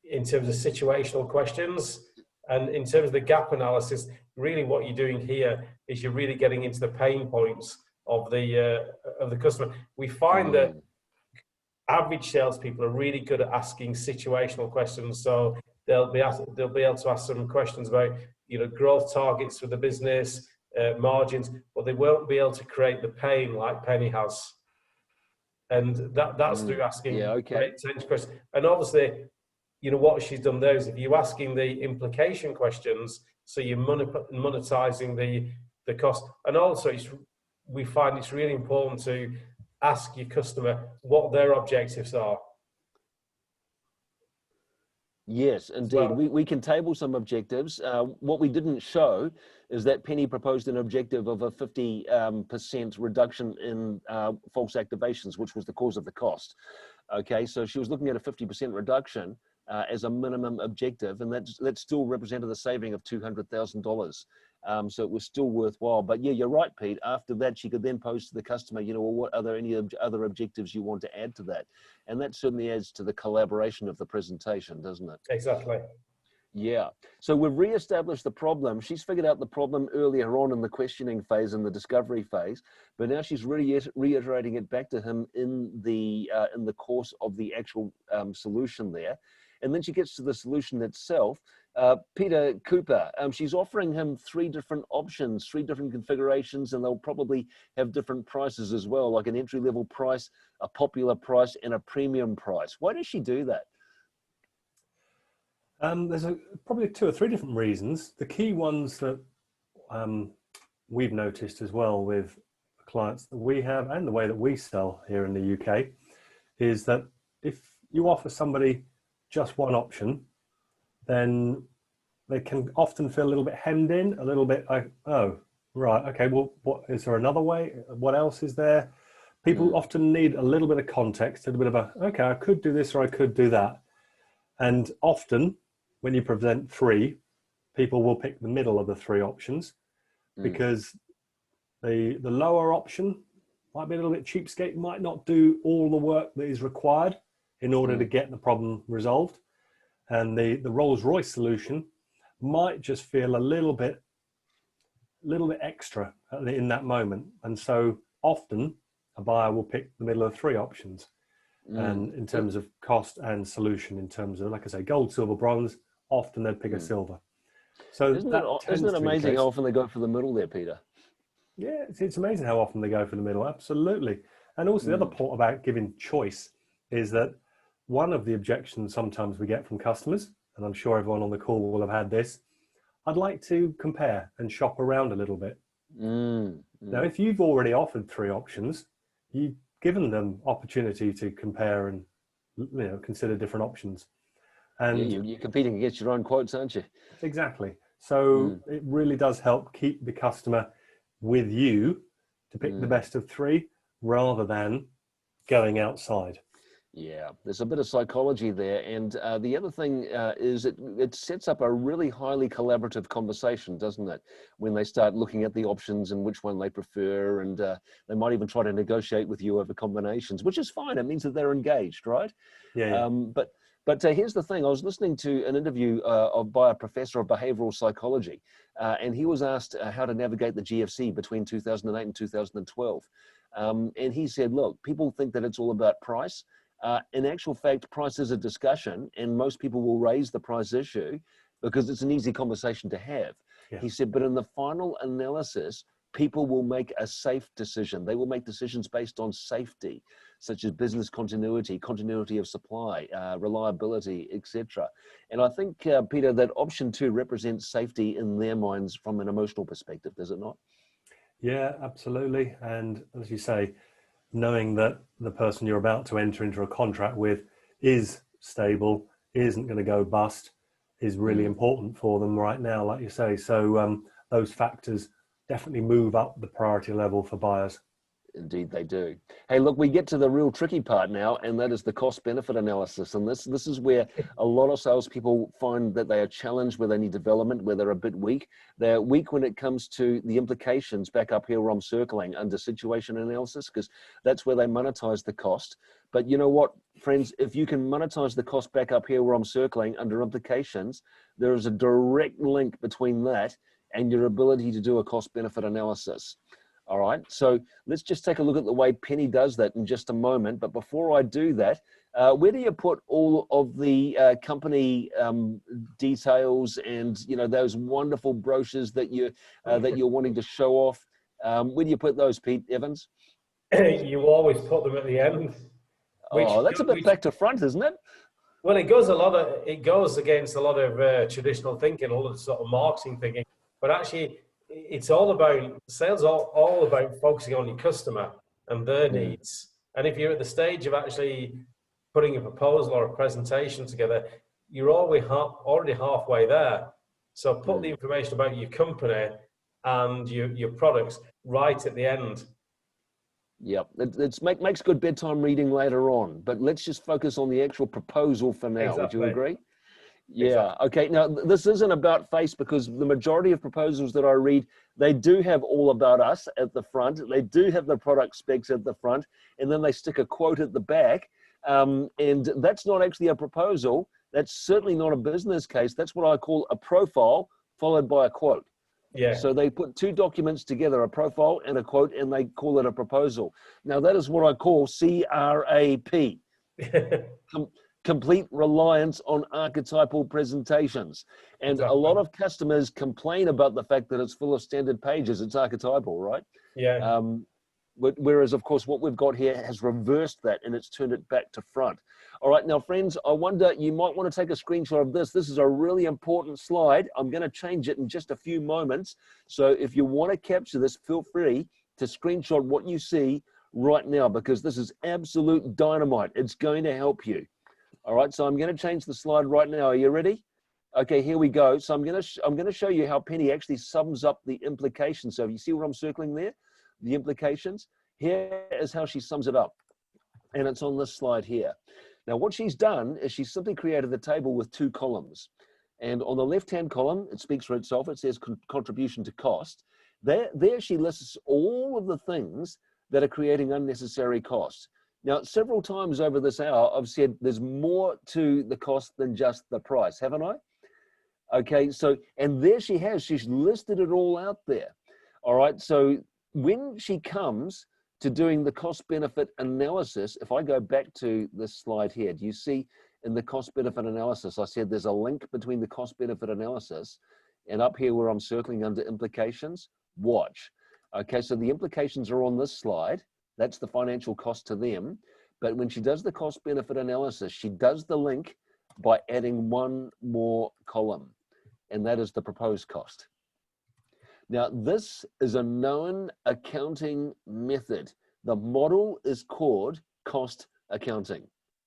in terms of situational questions, and in terms of the gap analysis. Really, what you're doing here is you're really getting into the pain points of the customer. We find that average salespeople are really good at asking situational questions. So they'll be able to ask some questions about, you know, growth targets for the business, margins, but they won't be able to create the pain like Penny has. And that's through asking questions. And obviously, you know, what she's done there is, if you're asking the implication questions, so you're monetizing the cost. And also, we find it's really important to ask your customer what their objectives are. Yes, indeed. We can table some objectives. What we didn't show is that Penny proposed an objective of a 50% reduction in false activations, which was the cause of the cost. Okay, so she was looking at a 50% reduction as a minimum objective, and that still represented a saving of $200,000. So it was still worthwhile. But yeah, you're right, Pete. After that, she could then pose to the customer, you know, well, what are there any other objectives you want to add to that? And that certainly adds to the collaboration of the presentation, doesn't it? Exactly. Yeah. So we've reestablished the problem. She's figured out the problem earlier on in the questioning phase and the discovery phase, but now she's reiterating it back to him in the course of the actual solution there. And then she gets to the solution itself. Peter Cooper, she's offering him 3 different options, 3 different configurations, and they'll probably have different prices as well, like an entry-level price, a popular price, and a premium price. Why does she do that? There's probably 2 or 3 different reasons. The key ones that we've noticed as well with clients that we have and the way that we sell here in the UK is that if you offer somebody just one option, then they can often feel a little bit hemmed in, a little bit like, oh, right, okay, well, what is there another way? What else is there? People often need a little bit of context, a little bit of a, okay, I could do this or I could do that. And often when you present 3, people will pick the middle of the 3 options because the lower option might be a little bit cheapskate, might not do all the work that is required in order to get the problem resolved. And the Rolls-Royce solution might just feel a little bit extra in that moment. And so often a buyer will pick the middle of 3 options. And in terms of cost and solution, in terms of, like I say, gold, silver, bronze, often they'd pick a silver. So isn't it amazing how often they go for the middle there, Peter? Yeah, it's amazing how often they go for the middle. Absolutely. And also the other part about giving choice is that one of the objections sometimes we get from customers, and I'm sure everyone on the call will have had this, I'd like to compare and shop around a little bit. Now, if you've already offered 3 options, you've given them opportunity to compare and, you know, consider different options. And yeah, you're competing against your own quotes, aren't you? Exactly. So it really does help keep the customer with you to pick the best of 3 rather than going outside. Yeah, there's a bit of psychology there. And the other thing is it sets up a really highly collaborative conversation, doesn't it? When they start looking at the options and which one they prefer, and they might even try to negotiate with you over combinations, which is fine. It means that they're engaged, right? Yeah. But here's the thing. I was listening to an interview by a professor of behavioral psychology, and he was asked how to navigate the GFC between 2008 and 2012. And he said, look, people think that it's all about price. In actual fact, price is a discussion, and most people will raise the price issue because it's an easy conversation to have. Yeah. He said, but in the final analysis, people will make a safe decision. They will make decisions based on safety, such as business continuity, continuity of supply, reliability, etc. And I think, Peter, that option 2 represents safety in their minds from an emotional perspective, does it not? Yeah, absolutely. And as you say, knowing that the person you're about to enter into a contract with is stable, isn't going to go bust, is really important for them right now, like you say. So those factors definitely move up the priority level for buyers. Indeed they do. Hey, look, we get to the real tricky part now, and that is the cost benefit analysis. And this is where a lot of salespeople find that they are challenged, where they need development, where they're a bit weak. They're weak when it comes to the implications back up here where I'm circling under situation analysis, because that's where they monetize the cost. But you know what, friends, if you can monetize the cost back up here where I'm circling under implications, there is a direct link between that and your ability to do a cost benefit analysis. All right, so let's just take a look at the way Penny does that in just a moment. But before I do that, where do you put all of the company details and, you know, those wonderful brochures that you're wanting to show off? Where do you put those, Pete Evans? You always put them at the end. That's a bit back to front, isn't it? Well, it goes against a lot of traditional thinking, a lot of sort of marketing thinking. But actually, it's all about sales, all about focusing on your customer and their needs. And if you're at the stage of actually putting a proposal or a presentation together, you're already halfway there. So put the information about your company and your products right at the end. Yep, it makes good bedtime reading later on, but let's just focus on the actual proposal for now. Exactly. Would you agree? Yeah, exactly. Okay, now this isn't about face, because the majority of proposals that I read, they do have all about us at the front, they do have the product specs at the front, and then they stick a quote at the back, and that's not actually a proposal, that's certainly not a business case, that's what I call a profile followed by a quote. Yeah. So they put two documents together, a profile and a quote, and they call it a proposal. Now that is what I call CRAP. Complete reliance on archetypal presentations. And exactly. A lot of customers complain about the fact that it's full of standard pages. It's archetypal, right? Yeah. Whereas, of course, what we've got here has reversed that and it's turned it back to front. All right, now, friends, I wonder, you might want to take a screenshot of this. This is a really important slide. I'm going to change it in just a few moments. So if you want to capture this, feel free to screenshot what you see right now, because this is absolute dynamite. It's going to help you. All right, so I'm going to change the slide right now. Are you ready? Okay, here we go. So I'm going to show you how Penny actually sums up the implications. So you see what I'm circling there? The implications. Here is how she sums it up. And it's on this slide here. Now, what she's done is she's simply created the table with two columns. And on the left-hand column, it speaks for itself. It says contribution to cost. There she lists all of the things that are creating unnecessary costs. Now, several times over this hour, I've said there's more to the cost than just the price, haven't I? Okay, so, and there she has, she's listed it all out there. All right, so when she comes to doing the cost benefit analysis, if I go back to this slide here, do you see in the cost benefit analysis, I said there's a link between the cost benefit analysis and up here where I'm circling under implications, watch. Okay, so the implications are on this slide. That's the financial cost to them. But when she does the cost benefit analysis, she does the link by adding one more column, and that is the proposed cost. Now, this is a known accounting method. The model is called cost accounting.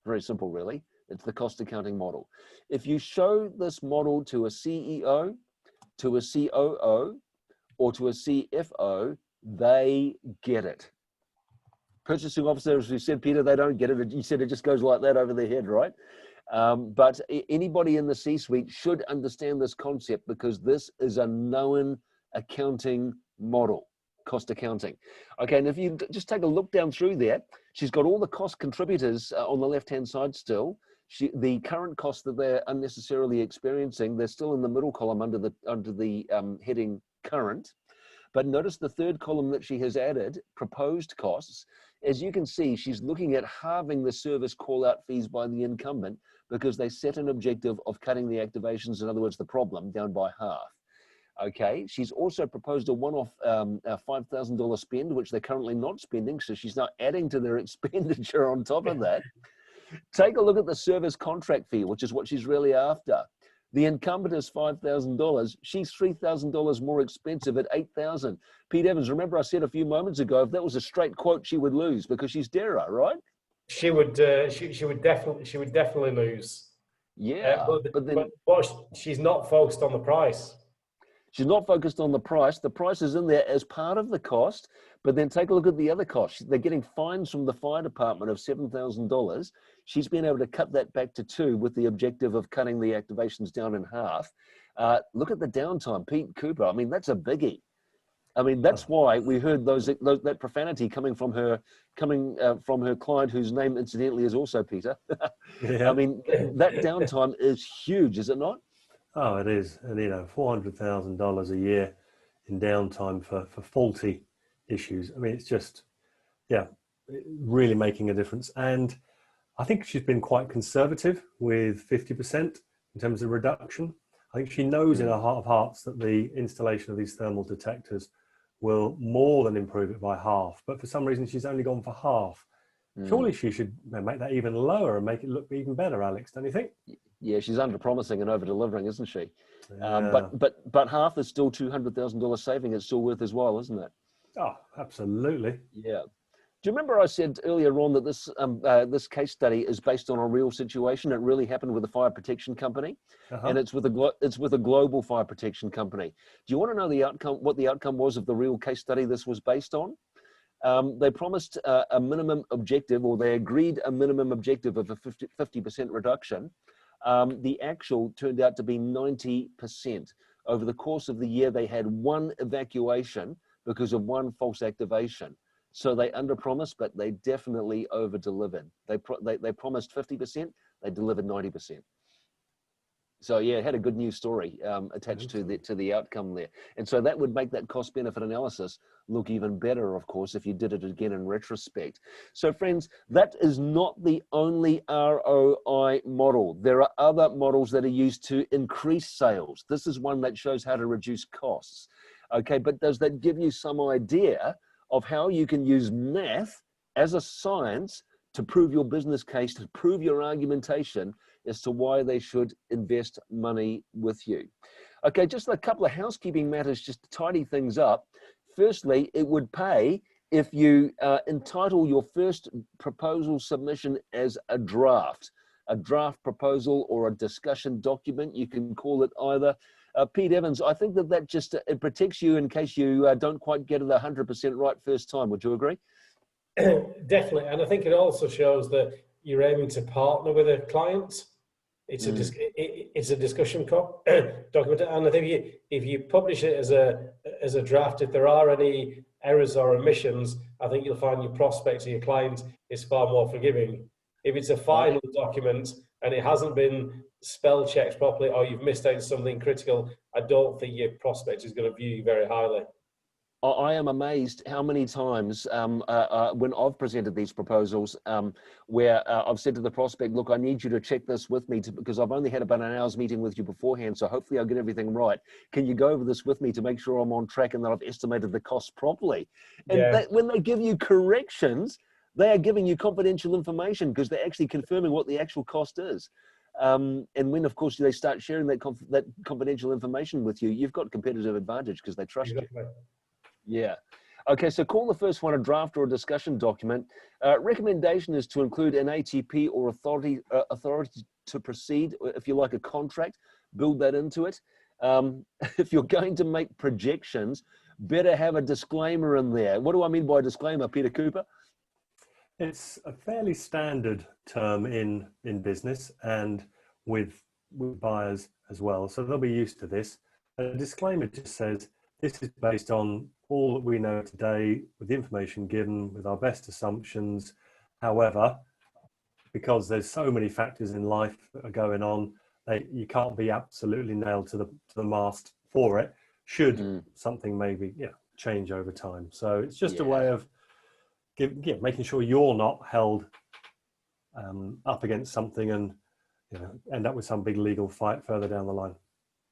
Very simple, really. It's the cost accounting model. If you show this model to a CEO, to a COO, or to a CFO, they get it. Purchasing officers, as you said, Peter, they don't get it. You said it just goes like that over their head, right? But anybody in the C-suite should understand this concept, because this is a known accounting model, cost accounting. Okay, and if you just take a look down through there, she's got all the cost contributors on the left-hand side still. The current costs that they're unnecessarily experiencing, they're still in the middle column under the heading current. But notice the third column that she has added, proposed costs. As you can see, she's looking at halving the service call-out fees by the incumbent, because they set an objective of cutting the activations, in other words, the problem, down by half. Okay, she's also proposed a one-off $5,000 spend, which they're currently not spending, so she's now adding to their expenditure on top of that. Take a look at the service contract fee, which is what she's really after. The incumbent is $5,000. She's $3,000 more expensive at $8,000. Pete Evans, remember I said a few moments ago, if that was a straight quote, she would lose, because she's Dara, right? She would definitely lose. Yeah, but she's not focused on the price. She's not focused on the price. The price is in there as part of the cost, But then take a look at the other costs. They're getting fines from the fire department of $7,000. She's been able to cut that back to 2 with the objective of cutting the activations down in half. Look at the downtime, Pete Cooper. I mean, that's a biggie. I mean, that's why we heard that profanity coming from her client, whose name incidentally is also Peter. Yeah. I mean, that downtime is huge, is it not? Oh, it is. And, $400,000 a year in downtime for faulty issues. I mean, it's just, really making a difference. And I think she's been quite conservative with 50% in terms of reduction. I think she knows in her heart of hearts that the installation of these thermal detectors will more than improve it by half. But for some reason, she's only gone for half. Surely she should make that even lower and make it look even better, Alex, don't you think? Yeah, she's under-promising and over-delivering, isn't she? Yeah. But half is still $200,000 saving. It's still worth as well, isn't it? Oh, absolutely. Yeah. Do you remember I said earlier on that this case study is based on a real situation? It really happened with a fire protection company, and it's with a global fire protection company. Do you want to know the outcome? What the outcome was of the real case study this was based on? They promised a minimum objective, or they agreed a minimum objective of a 50% reduction. The actual turned out to be 90%. Over the course of the year, they had 1 evacuation because of 1 false activation. So they underpromised, but they definitely over-delivered. They promised 50%, they delivered 90%. So yeah, it had a good news story attached to the outcome there. And so that would make that cost-benefit analysis look even better, of course, if you did it again in retrospect. So friends, that is not the only ROI model. There are other models that are used to increase sales. This is one that shows how to reduce costs. Okay, but does that give you some idea of how you can use math as a science to prove your business case, to prove your argumentation as to why they should invest money with you? Okay, just a couple of housekeeping matters just to tidy things up. Firstly, it would pay if you entitle your first proposal submission as a draft proposal or a discussion document. You can call it either. Pete Evans, I think that just it protects you in case you don't quite get it 100% right first time. Would you agree? Definitely, and I think it also shows that you're aiming to partner with a client. It's a discussion document, and I think if you publish it as a draft, if there are any errors or omissions, I think you'll find your prospect or your client is far more forgiving. If it's a final document and it hasn't been spell checked properly, or you've missed out something critical, I don't think your prospect is going to view you very highly. I am amazed how many times when I've presented these proposals where I've said to the prospect, look, I need you to check this with me because I've only had about an hour's meeting with you beforehand, so hopefully I'll get everything right. Can you go over this with me to make sure I'm on track and that I've estimated the cost properly? And when they give you corrections, they are giving you confidential information because they're actually confirming what the actual cost is. And when, of course, they start sharing that confidential information with you, you've got competitive advantage because they trust you. Yeah. Okay, so call the first one a draft or a discussion document. Recommendation is to include an ATP or authority to proceed. If you like a contract, build that into it. If you're going to make projections, better have a disclaimer in there. What do I mean by disclaimer, Peter Cooper? It's a fairly standard term in business and with buyers as well. So they'll be used to this. A disclaimer just says, this is based on all that we know today with the information given with our best assumptions. However, because there's so many factors in life that are going on, you can't be absolutely nailed to the mast for it, should something maybe change over time. So it's just a way of making sure you're not held up against something and end up with some big legal fight further down the line.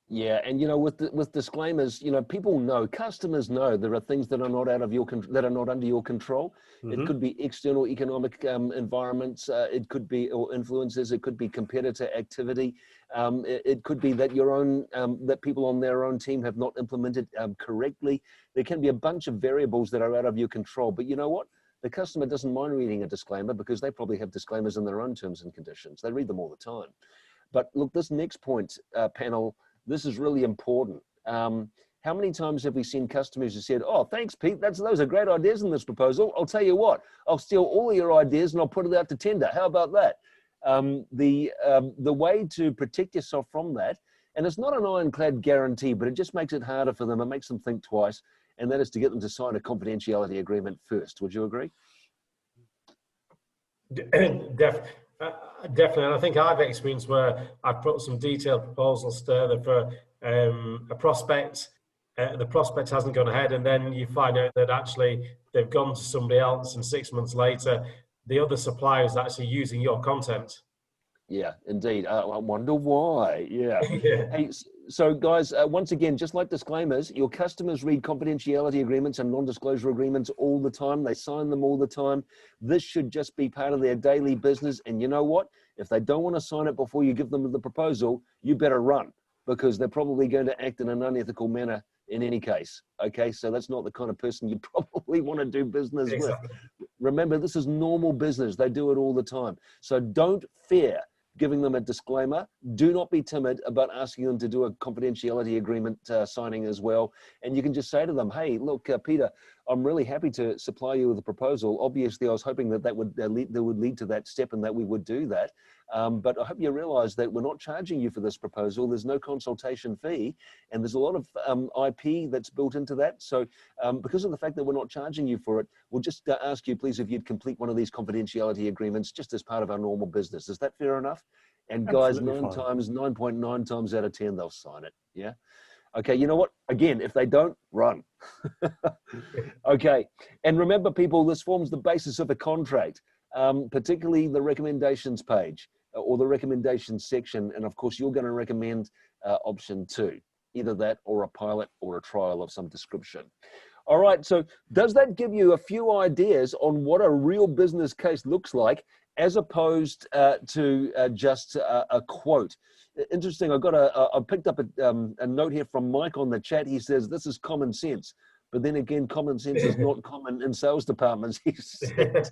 Yeah, and with disclaimers, people know, customers know there are things that are not out of that are not under your control. It could be external economic environments, it could be or influences, it could be competitor activity, it could be that that people on their own team have not implemented correctly. There can be a bunch of variables that are out of your control. But you know what? The customer doesn't mind reading a disclaimer because they probably have disclaimers in their own terms and conditions. They read them all the time. But look, this next point, panel. This is really important. How many times have we seen customers who said, oh, thanks, Pete, those are great ideas in this proposal. I'll tell you what, I'll steal all of your ideas and I'll put it out to tender. How about that? The way to protect yourself from that, and it's not an ironclad guarantee, but it just makes it harder for them. It makes them think twice, and that is to get them to sign a confidentiality agreement first. Would you agree? Definitely. And I think I've experienced where I've put some detailed proposals together for a prospect. The prospect hasn't gone ahead, and then you find out that actually they've gone to somebody else, and 6 months later, the other supplier is actually using your content. Yeah, indeed. I wonder why. Yeah. Yeah. Hey, so guys, once again, just like disclaimers, your customers read confidentiality agreements and non-disclosure agreements all the time. They sign them all the time. This should just be part of their daily business. And you know what? If they don't want to sign it before you give them the proposal, you better run, because they're probably going to act in an unethical manner in any case. Okay, so that's not the kind of person you probably want to do business Exactly. with. Remember, this is normal business. They do it all the time. So don't fear giving them a disclaimer. Do not be timid about asking them to do a confidentiality agreement signing as well. And you can just say to them, hey, look, Peter, I'm really happy to supply you with a proposal. Obviously, I was hoping that that would lead to that step and that we would do that. But I hope you realize that we're not charging you for this proposal. There's no consultation fee, and there's a lot of IP that's built into that. So because of the fact that we're not charging you for it, we'll just ask you, please, if you'd complete one of these confidentiality agreements just as part of our normal business. Is that fair enough? And guys, Absolutely fine. 9.9 times out of 10, they'll sign it. Yeah. Okay, you know what? Again, if they don't, run. Okay, and remember, people, this forms the basis of a contract, particularly the recommendations page or the recommendations section. And of course, you're going to recommend option 2, either that or a pilot or a trial of some description. All right, so does that give you a few ideas on what a real business case looks like, as opposed to just a quote? Interesting. I picked up a note here from Mike on the chat. He says this is common sense, but then again, common sense is not common in sales departments. He said.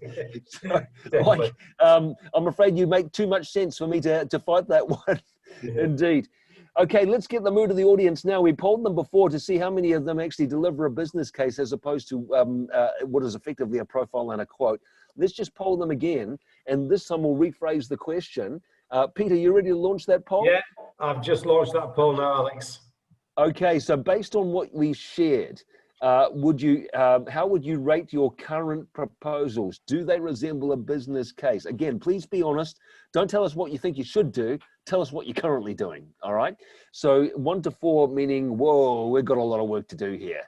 So, Mike, I'm afraid you make too much sense for me to fight that one. Yeah. Indeed. Okay, let's get the mood of the audience now. We polled them before to see how many of them actually deliver a business case as opposed to what is effectively a profile and a quote. Let's just poll them again, and this time we'll rephrase the question. Peter, you ready to launch that poll? Yeah, I've just launched that poll now, Alex. Okay, so based on what we shared, how would you rate your current proposals? Do they resemble a business case? Again, please be honest. Don't tell us what you think you should do. Tell us what you're currently doing, all right? So 1 to 4, meaning, whoa, we've got a lot of work to do here.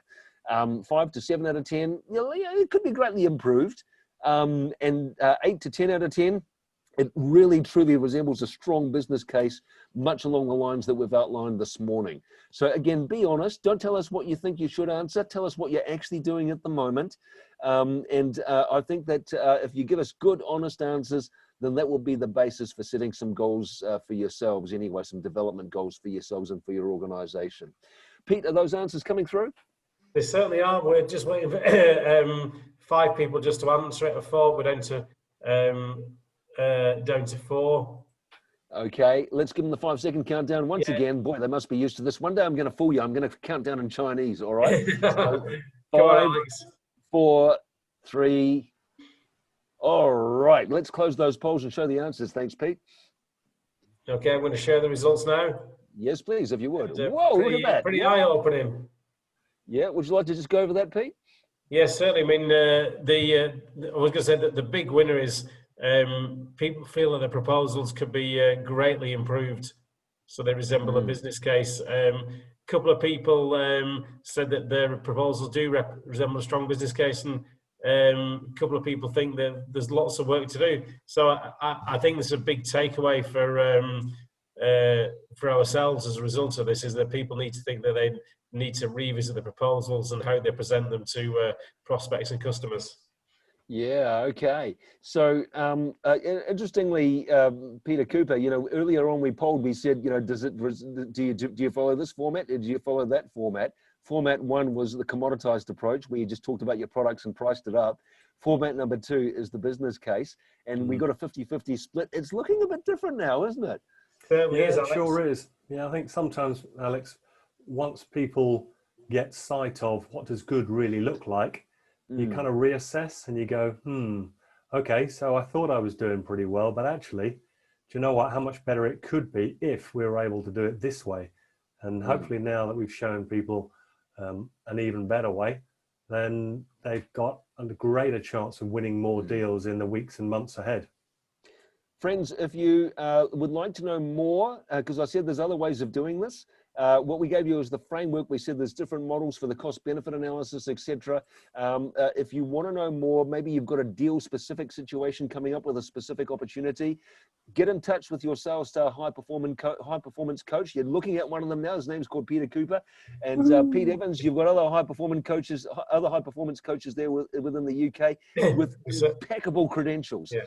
5 to 7 out of 10, it could be greatly improved. And 8 to 10 out of 10, it really truly resembles a strong business case, much along the lines that we've outlined this morning. So again, be honest. Don't tell us what you think you should answer. Tell us what you're actually doing at the moment. I think that if you give us good, honest answers, then that will be the basis for setting some goals for yourselves anyway, some development goals for yourselves and for your organization. Pete, are those answers coming through? They certainly are. We're just waiting for 5 people just to answer it. 4, we're down to 4. Okay, let's give them the 5-second countdown once again. Boy, they must be used to this. One day I'm going to fool you. I'm going to count down in Chinese, all right? So, 5, 4, 3. All right, let's close those polls and show the answers. Thanks, Pete. Okay, I'm going to share the results now. Yes, please, if you would. Whoa, look at that. Pretty eye-opening. Yeah, would you like to just go over that, Pete? Yes, certainly. I mean, I was going to say that the big winner is people feel that the proposals could be greatly improved, so they resemble a business case. A couple of people said that their proposals do resemble a strong business case, and a couple of people think that there's lots of work to do. So I think this is a big takeaway for ourselves as a result of this, is that people need to think that they need to revisit the proposals and how they present them to prospects and customers. Yeah, okay. So interestingly, Peter Cooper, earlier on we polled, we said, do you follow this format? Do you follow that format? Format 1 was the commoditized approach, where you just talked about your products and priced it up. Format number 2 is the business case, and we got a 50-50 split. It's looking a bit different now, isn't it? Certainly is, It Alex. sure is. Yeah, I think sometimes, Alex, once people get sight of what does good really look like, you kind of reassess and you go, okay, so I thought I was doing pretty well, but actually, do you know what, how much better it could be if we were able to do it this way. And hopefully now that we've shown people an even better way, then they've got a greater chance of winning more deals in the weeks and months ahead. Friends, if you would like to know more, because I said there's other ways of doing this, what we gave you is the framework. We said there's different models for the cost-benefit analysis, etc. If you want to know more, maybe you've got a deal-specific situation coming up with a specific opportunity, get in touch with your Sales Star high performance coach. You're looking at one of them now. His name's called Peter Cooper, and Pete Evans. You've got other high performance coaches there within the UK with impeccable credentials. Yeah.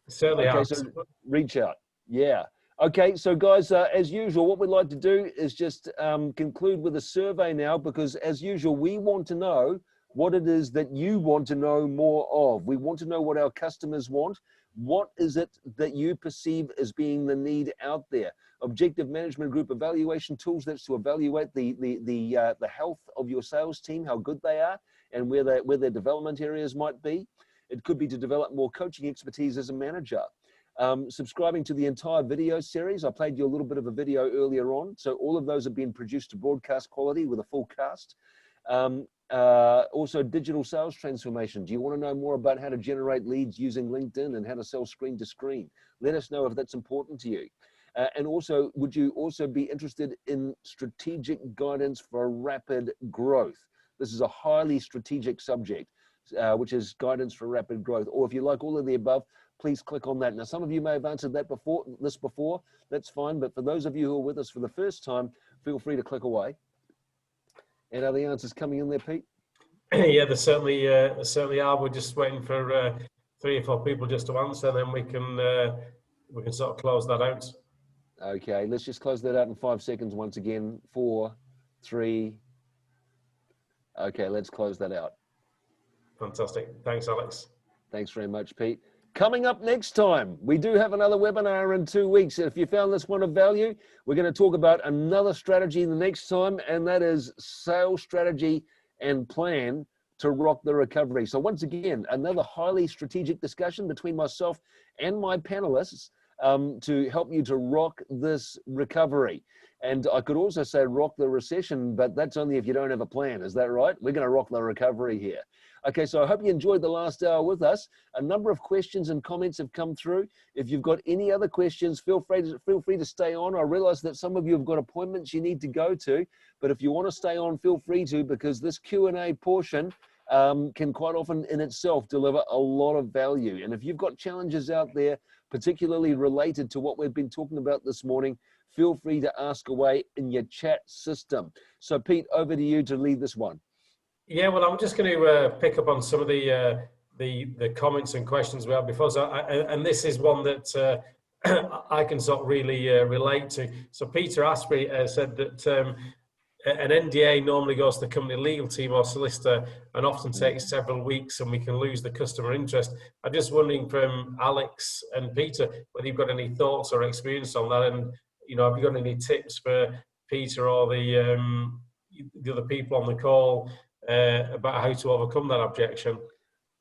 Certainly. Okay, so reach out. Yeah. Okay, so guys, as usual, what we'd like to do is just conclude with a survey now, because as usual, we want to know what it is that you want to know more of. We want to know what our customers want. What is it that you perceive as being the need out there? Objective management group evaluation tools, that's to evaluate the health of your sales team, how good they are, and where their development areas might be. It could be to develop more coaching expertise as a manager. Subscribing to the entire video series. I played you a little bit of a video earlier on. So all of those have been produced to broadcast quality with a full cast. Also digital sales transformation. Do you want to know more about how to generate leads using LinkedIn and how to sell screen to screen? Let us know if that's important to you. And also, would you also be interested in strategic guidance for rapid growth? This is a highly strategic subject, which is guidance for rapid growth. Or if you like all of the above, please click on that. Now, some of you may have answered that before, that's fine. But for those of you who are with us for the first time, feel free to click away. And are the answers coming in there, Pete? Yeah, there certainly are. We're just waiting for 3 or 4 people just to answer, then we can sort of close that out. Okay, let's just close that out in 5 seconds once again. 4, 3. Okay, let's close that out. Fantastic. Thanks, Alex. Thanks very much, Pete. Coming up next time, we do have another webinar in 2 weeks. If you found this one of value, we're going to talk about another strategy the next time, and that is sales strategy and plan to rock the recovery. So once again, another highly strategic discussion between myself and my panelists to help you to rock this recovery. And I could also say rock the recession, but that's only if you don't have a plan. Is that right? We're going to rock the recovery here. Okay, so I hope you enjoyed the last hour with us. A number of questions and comments have come through. If you've got any other questions, feel free to stay on. I realize that some of you have got appointments you need to go to, but if you want to stay on, feel free to, because this Q&A portion can quite often in itself deliver a lot of value. And if you've got challenges out there, particularly related to what we've been talking about this morning, feel free to ask away in your chat system. So Pete, over to you to lead this one. Yeah, well, I'm just going to pick up on some of the comments and questions we had before. So and this is one that I can sort of really relate to. So Peter Asprey said that an NDA normally goes to the company legal team or solicitor and often takes several weeks, and we can lose the customer interest. I'm just wondering from Alex and Peter whether you've got any thoughts or experience on that, and have you got any tips for Peter or the other people on the call about how to overcome that objection?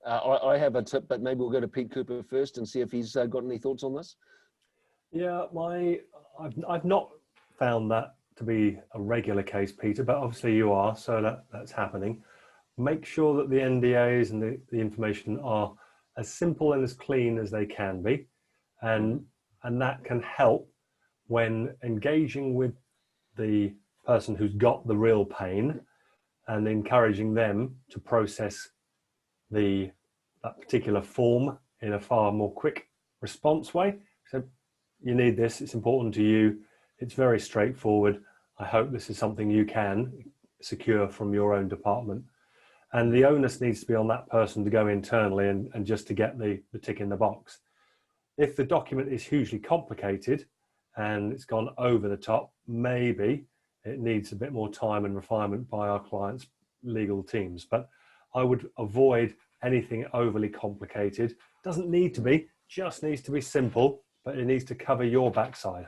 I have a tip, but maybe we'll go to Pete Cooper first and see if he's got any thoughts on this. Yeah, I've not found that to be a regular case, Peter, but obviously you are, so that's happening. Make sure that the NDAs and the information are as simple and as clean as they can be, and that can help when engaging with the person who's got the real pain and encouraging them to process that particular form in a far more quick response way. So you need this, it's important to you, it's very straightforward. I hope this is something you can secure from your own department. And the onus needs to be on that person to go internally and just to get the tick in the box. If the document is hugely complicated and it's gone over the top, maybe it needs a bit more time and refinement by our clients' legal teams. But I would avoid anything overly complicated. Doesn't need to be, just needs to be simple, but it needs to cover your backside.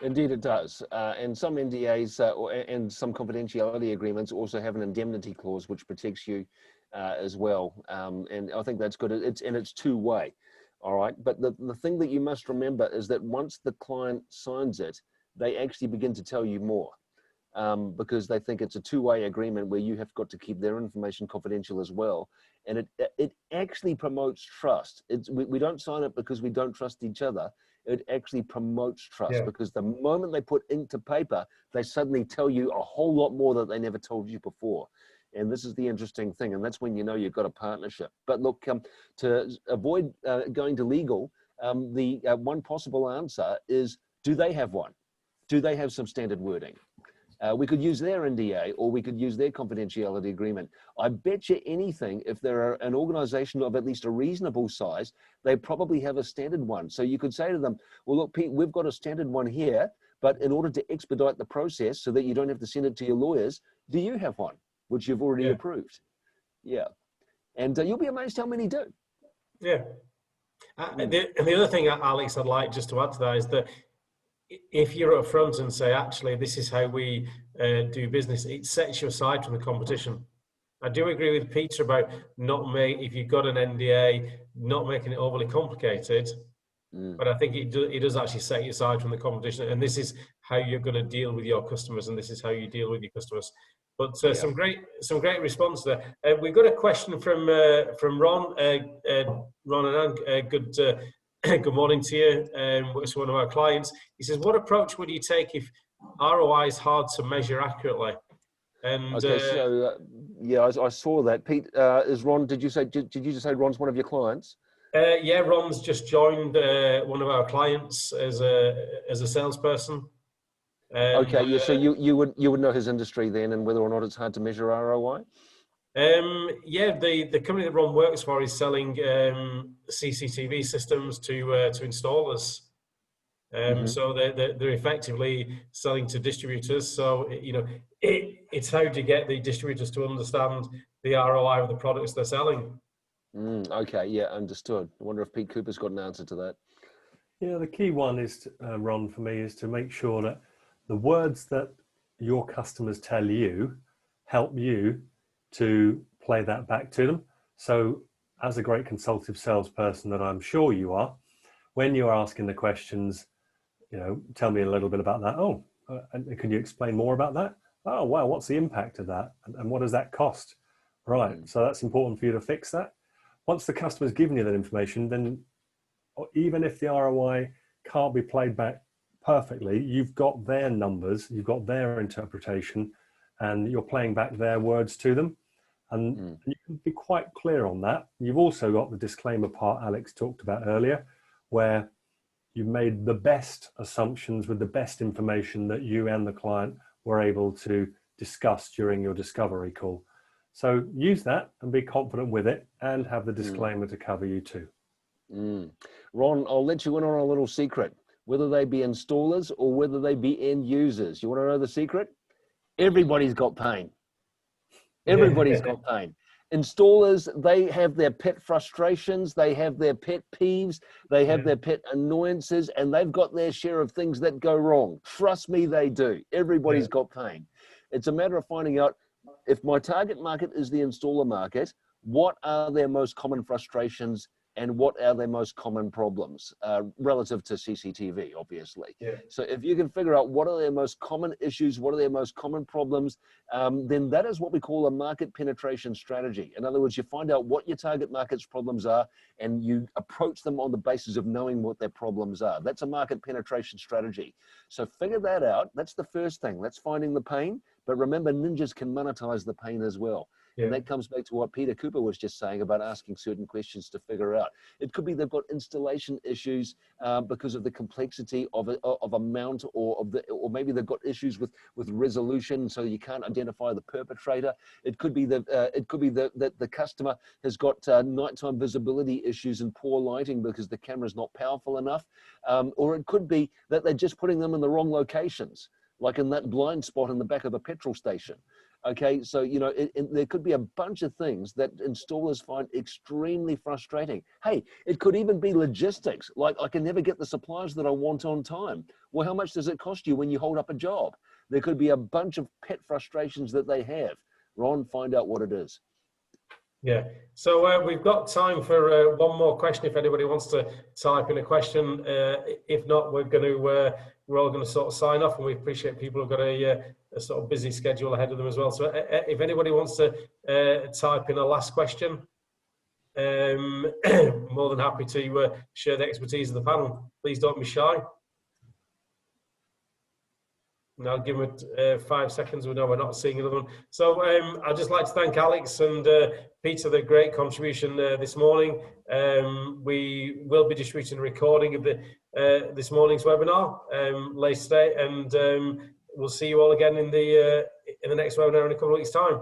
Indeed, it does. And some NDAs and some confidentiality agreements also have an indemnity clause which protects you as well. And I think that's good. It's two-way. All right. But the thing that you must remember is that once the client signs it, they actually begin to tell you more. Because they think it's a two-way agreement where you have got to keep their information confidential as well. And it actually promotes trust. We don't sign it because we don't trust each other. It actually promotes trust because the moment they put ink to paper, they suddenly tell you a whole lot more that they never told you before. And this is the interesting thing. And that's when you know you've got a partnership. But look, to avoid going to legal, the one possible answer is, do they have one? Do they have some standard wording? We could use their NDA or we could use their confidentiality agreement. I bet you anything, if they're an organization of at least a reasonable size, they probably have a standard one. So you could say to them, well, look, Pete, we've got a standard one here, but in order to expedite the process so that you don't have to send it to your lawyers, do you have one, which you've already approved? Yeah. And you'll be amazed how many do. Yeah. And the other thing, Alex, I'd like just to add to that is that if you're up front and say, actually, this is how we do business, it sets you aside from the competition. I do agree with Peter about if you've got an NDA, not making it overly complicated, but I think it does actually set you aside from the competition. And this is how you're going to deal with your customers, and this is how you deal with your customers. But some great response there. We've got a question from Ron. Ron and Anne, good morning to you. It's one of our clients. He says, what approach would you take if ROI is hard to measure accurately? And okay, so yeah, I saw that. Pete, is Ron? Did you just say Ron's one of your clients? Yeah, Ron's just joined one of our clients as a salesperson. Okay, yeah. So you would know his industry then, and whether or not it's hard to measure ROI. Yeah, the company that Ron works for is selling CCTV systems to installers. So they're effectively selling to distributors. So it's how to get the distributors to understand the ROI of the products they're selling. Okay, yeah, understood. I wonder if Pete Cooper's got an answer to that. Yeah, the key one is, Ron, for me, is to make sure that the words that your customers tell you help you to play that back to them. So as a great consultative salesperson that I'm sure you are, when you're asking the questions, tell me a little bit about that. Oh, and can you explain more about that? Oh, wow, what's the impact of that? And what does that cost? Right, so that's important for you to fix that. Once the customer's given you that information, then even if the ROI can't be played back perfectly, you've got their numbers, you've got their interpretation, and you're playing back their words to them. And you can be quite clear on that. You've also got the disclaimer part Alex talked about earlier, where you made the best assumptions with the best information that you and the client were able to discuss during your discovery call. So use that and be confident with it, and have the disclaimer to cover you too. Ron, I'll let you in on a little secret. Whether they be installers or whether they be end users, you want to know the secret? Everybody's got pain. Everybody's got pain. Installers, they have their pet frustrations, they have their pet peeves, they have their pet annoyances, and they've got their share of things that go wrong. Trust me, they do. Everybody's got pain. It's a matter of finding out, if my target market is the installer market, what are their most common frustrations and what are their most common problems relative to CCTV, obviously. So if you can figure out what are their most common issues, what are their most common problems, then that is what we call a market penetration strategy. In other words, you find out what your target market's problems are and you approach them on the basis of knowing what their problems are. That's a market penetration strategy. So figure that out. That's the first thing. That's finding the pain. But remember, ninjas can monetize the pain as well. And that comes back to what Peter Cooper was just saying about asking certain questions to figure out. It could be they've got installation issues because of the complexity of a mount, or maybe they've got issues with resolution, so you can't identify the perpetrator. It could be that the customer has got nighttime visibility issues and poor lighting because the camera's not powerful enough, or it could be that they're just putting them in the wrong locations, like in that blind spot in the back of a petrol station. Okay, so, you know, there could be a bunch of things that installers find extremely frustrating. Hey, it could even be logistics, like I can never get the supplies that I want on time. Well, how much does it cost you when you hold up a job? There could be a bunch of pet frustrations that they have. Ron, find out what it is. Yeah, so we've got time for one more question if anybody wants to type in a question. If not, we're all going to sort of sign off, and we appreciate people who've got a sort of busy schedule ahead of them as well. So if anybody wants to type in a last question, more than happy to share the expertise of the panel. Please don't be shy. And I'll give it 5 seconds. We know we're not seeing another one. So I'd just like to thank Alex and Peter, the great contribution this morning. We will be distributing a recording of this morning's webinar later today, and we'll see you all again in the next webinar in a couple of weeks' time.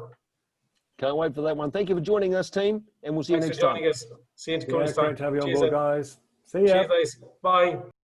Can't wait for that one. Thank you for joining us, team, and we'll see you next time. Thanks for joining us. See you in a couple of weeks' time. Great to have you on Cheers, board, guys. See ya. Cheers, guys. Bye.